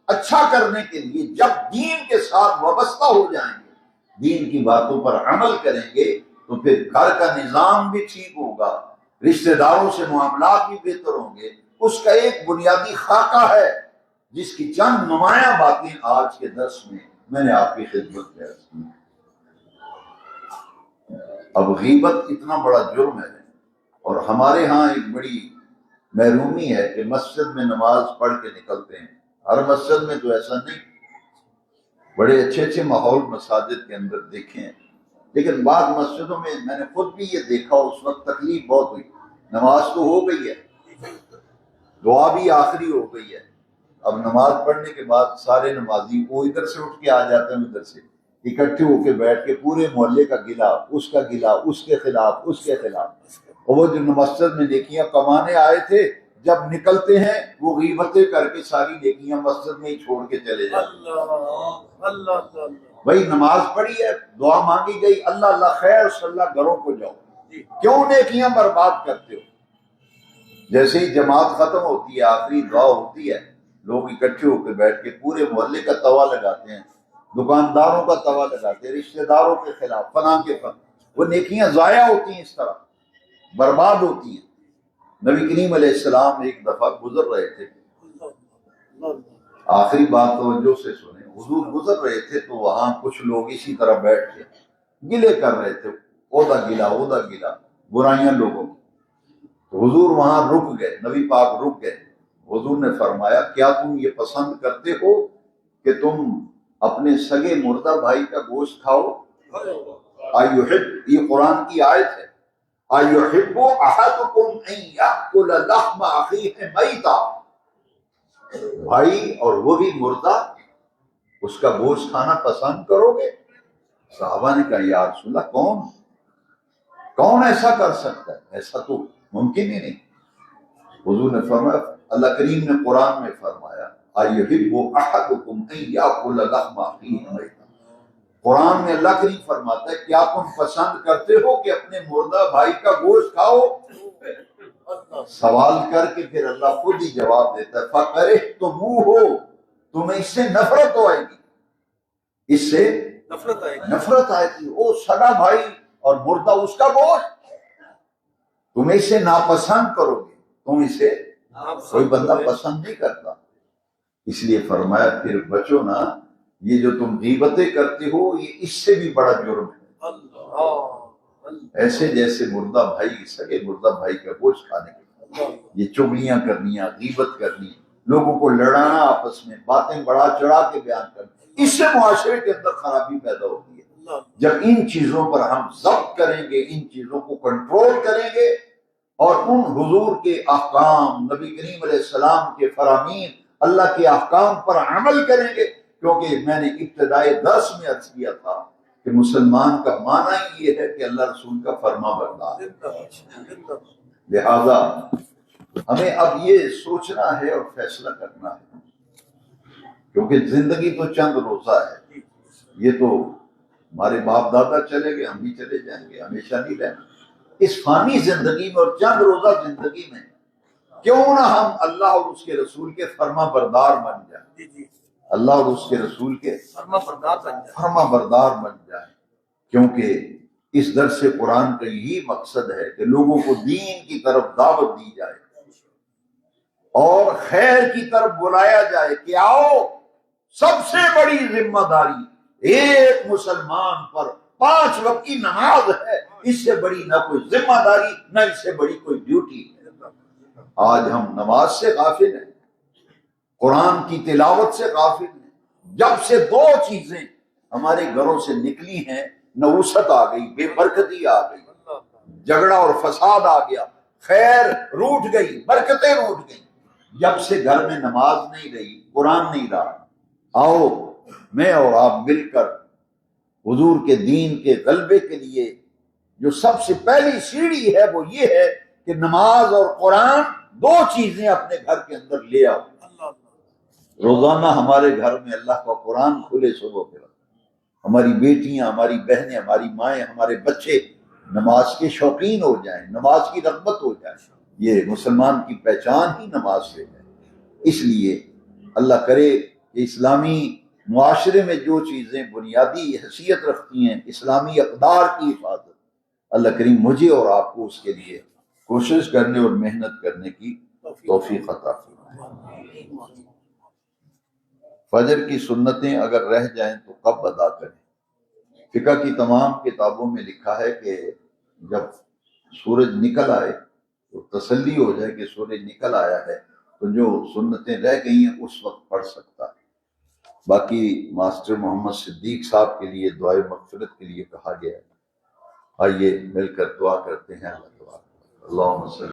اچھا کرنے کے لیے جب دین کے ساتھ وابستہ ہو جائیں گے، دین کی باتوں پر عمل کریں گے تو پھر گھر کا نظام بھی ٹھیک ہوگا، رشتہ داروں سے معاملات بھی بہتر ہوں گے۔ اس کا ایک بنیادی خاکہ ہے جس کی چند نمایاں باتیں آج کے درس میں نے آپ کی خدمت میں عرض کی۔ اب غیبت اتنا بڑا جرم ہے، اور ہمارے ہاں ایک بڑی محرومی ہے کہ مسجد میں نماز پڑھ کے نکلتے ہیں۔ ہر مسجد میں تو ایسا نہیں، بڑے اچھے اچھے ماحول مساجد کے اندر دیکھے ہیں، لیکن بعض مسجدوں میں میں نے خود بھی یہ دیکھا، اس وقت تکلیف بہت ہوئی۔ نماز تو ہو گئی ہے، دعا بھی آخری ہو گئی ہے، اب نماز پڑھنے کے بعد سارے نمازی وہ ادھر سے اٹھ کے آ جاتے ہیں، ادھر سے اکٹھے ہو کے بیٹھ کے پورے محلے کا گلا، اس کا گلا، اس کے خلاف، اس کے خلاف، اور وہ جو مسجد میں نیکیاں کمانے آئے تھے جب نکلتے ہیں وہ غیبتیں کر کے ساری نیکیاں مسجد میں ہی چھوڑ کے چلے جاتے ہیں۔ اللہ بھائی نماز پڑھی ہے، دعا مانگی گئی، اللہ اللہ خیر صلی اللہ، گھروں کو جاؤ، کیوں نیکیاں برباد کرتے ہو؟ جیسے ہی جماعت ختم ہوتی ہے، آخری دعا ہوتی ہے، لوگ اکٹھے ہو کے بیٹھ کے پورے محلے کا توا لگاتے ہیں، دکانداروں کا توا لگاتے ہیں، رشتہ داروں کے خلاف، فلاں کے فلاں، وہ نیکیاں ضائع ہوتی ہیں، اس طرح برباد ہوتی ہیں۔ نبی کریم علیہ السلام ایک دفعہ گزر رہے تھے، آخری بات توجہ سے سنیں، حضور گزر رہے تھے تو وہاں کچھ لوگ اسی طرح بیٹھ کے گلے کر رہے تھے، اودا گلا برائیاں لوگوں کی۔ تو حضور وہاں رک گئے، نبی پاک رک گئے، حضور نے فرمایا کیا تم یہ پسند کرتے ہو کہ تم اپنے سگے مردہ بھائی کا گوشت کھاؤ؟ یہ قرآن کی آیت ہے، أَيُحِبُّ أَحَدُكُمْ أَن يَأْكُلَ لَحْمَ أَخِيهِ مَيْتًا، بھائی اور وہ بھی مردہ، اس کا گوشت کھانا پسند کرو گے؟ صحابہ نے کہا یا رسول اللہ کون ایسا کر سکتا ہے؟ ایسا تو ممکن ہی نہیں۔ حضور نے فرمایا، اللہ کریم نے قرآن میں فرمایا أَيُحِبُّ أَحَدُكُمْ أَن يَأْكُلَ لَحْمَ أَخِيهِ مَيْتًا، قرآن میں اللہ کریم فرماتا ہے کیا تم پسند کرتے ہو کہ اپنے مردہ بھائی کا گوشت کھاؤ؟ سوال کر کے پھر اللہ خود ہی جواب دیتا ہے فَكَرِهْتُمُوهُ، تمہیں اس سے نفرت آئے گی، اس سے نفرت آئے گی، وہ سگا بھائی اور مردہ اس کا گوشت تم اسے ناپسند کرو گے، تم اسے کوئی بندہ پسند نہیں کرتا۔ اس لیے فرمایا پھر بچو نا، یہ جو تم غیبتیں کرتے ہو یہ اس سے بھی بڑا جرم ہے، ایسے جیسے مردہ بھائی، سگے مردہ بھائی کا گوشت کھانے کے، یہ چغلیاں کرنیاں، غیبت کرنی، لوگوں کو لڑانا، آپس میں باتیں بڑا چڑھا کے بیان کرنا، اس سے معاشرے کے اندر خرابی پیدا ہوتی ہے۔ جب ان چیزوں پر ہم ضبط کریں گے، ان چیزوں کو کنٹرول کریں گے اور ان حضور کے احکام، نبی کریم علیہ السلام کے فرامین، اللہ کے احکام پر عمل کریں گے، کیونکہ میں نے ابتدائی درس میں عرض کیا تھا کہ مسلمان کا معنی ہی یہ ہے کہ اللہ رسول کا فرما بردار ہے۔ لہذا ہمیں اب یہ سوچنا ہے اور فیصلہ کرنا ہے، کیونکہ زندگی تو چند روزہ ہے، یہ تو ہمارے باپ دادا چلے گئے، ہم بھی چلے جائیں گے، ہمیشہ نہیں رہنا۔ اس فانی زندگی میں اور چند روزہ زندگی میں کیوں نہ ہم اللہ اور اس کے رسول کے فرما بردار بن جائیں، اللہ اور اس کے رسول کے فرما بردار بن جائیں، کیونکہ اس درس قرآن کا یہی مقصد ہے کہ لوگوں کو دین کی طرف دعوت دی جائے اور خیر کی طرف بلایا جائے کہ آؤ، سب سے بڑی ذمہ داری ایک مسلمان پر 5 وقت کی نماز ہے، اس سے بڑی نہ کوئی ذمہ داری، نہ اس سے بڑی کوئی ڈیوٹی ہے۔ آج ہم نماز سے غافل ہیں، قرآن کی تلاوت سے غافل ہیں۔ جب سے 2 چیزیں ہمارے گھروں سے نکلی ہیں، نوست آ گئی، بے برکتی آ گئی، جھگڑا اور فساد آ گیا، خیر روٹ گئی، برکتیں روٹ گئی۔ جب سے گھر میں نماز نہیں رہی، قرآن نہیں رہا، آؤ میں اور آپ مل کر حضور کے دین کے غلبے کے لیے جو سب سے پہلی سیڑھی ہے وہ یہ ہے کہ نماز اور قرآن دو چیزیں اپنے گھر کے اندر لے آؤ۔ روزانہ ہمارے گھر میں اللہ کا قرآن کھلے صبح کے وقت، ہماری بیٹیاں، ہماری بہنیں، ہماری مائیں، ہمارے بچے نماز کے شوقین ہو جائیں، نماز کی رغبت ہو جائے۔ یہ مسلمان کی پہچان ہی نماز سے ہے۔ اس لیے اللہ کرے کہ اسلامی معاشرے میں جو چیزیں بنیادی حیثیت رکھتی ہیں، اسلامی اقدار کی حفاظت، اللہ کریم مجھے اور آپ کو اس کے لیے کوشش کرنے اور محنت کرنے کی توفیق عطا فرمائے۔ فجر کی سنتیں اگر رہ جائیں تو کب ادا کریں؟ فقہ کی تمام کتابوں میں لکھا ہے کہ جب سورج نکل آئے تو تسلی ہو جائے کہ سورج نکل آیا ہے تو جو سنتیں رہ گئی ہیں اس وقت پڑھ سکتا ہے۔ باقی ماسٹر محمد صدیق صاحب کے لیے دعائے مغفرت کے لیے کہا گیا ہے۔ آئیے مل کر دعا کرتے ہیں۔ اللہ تعالیٰ اللہم صلی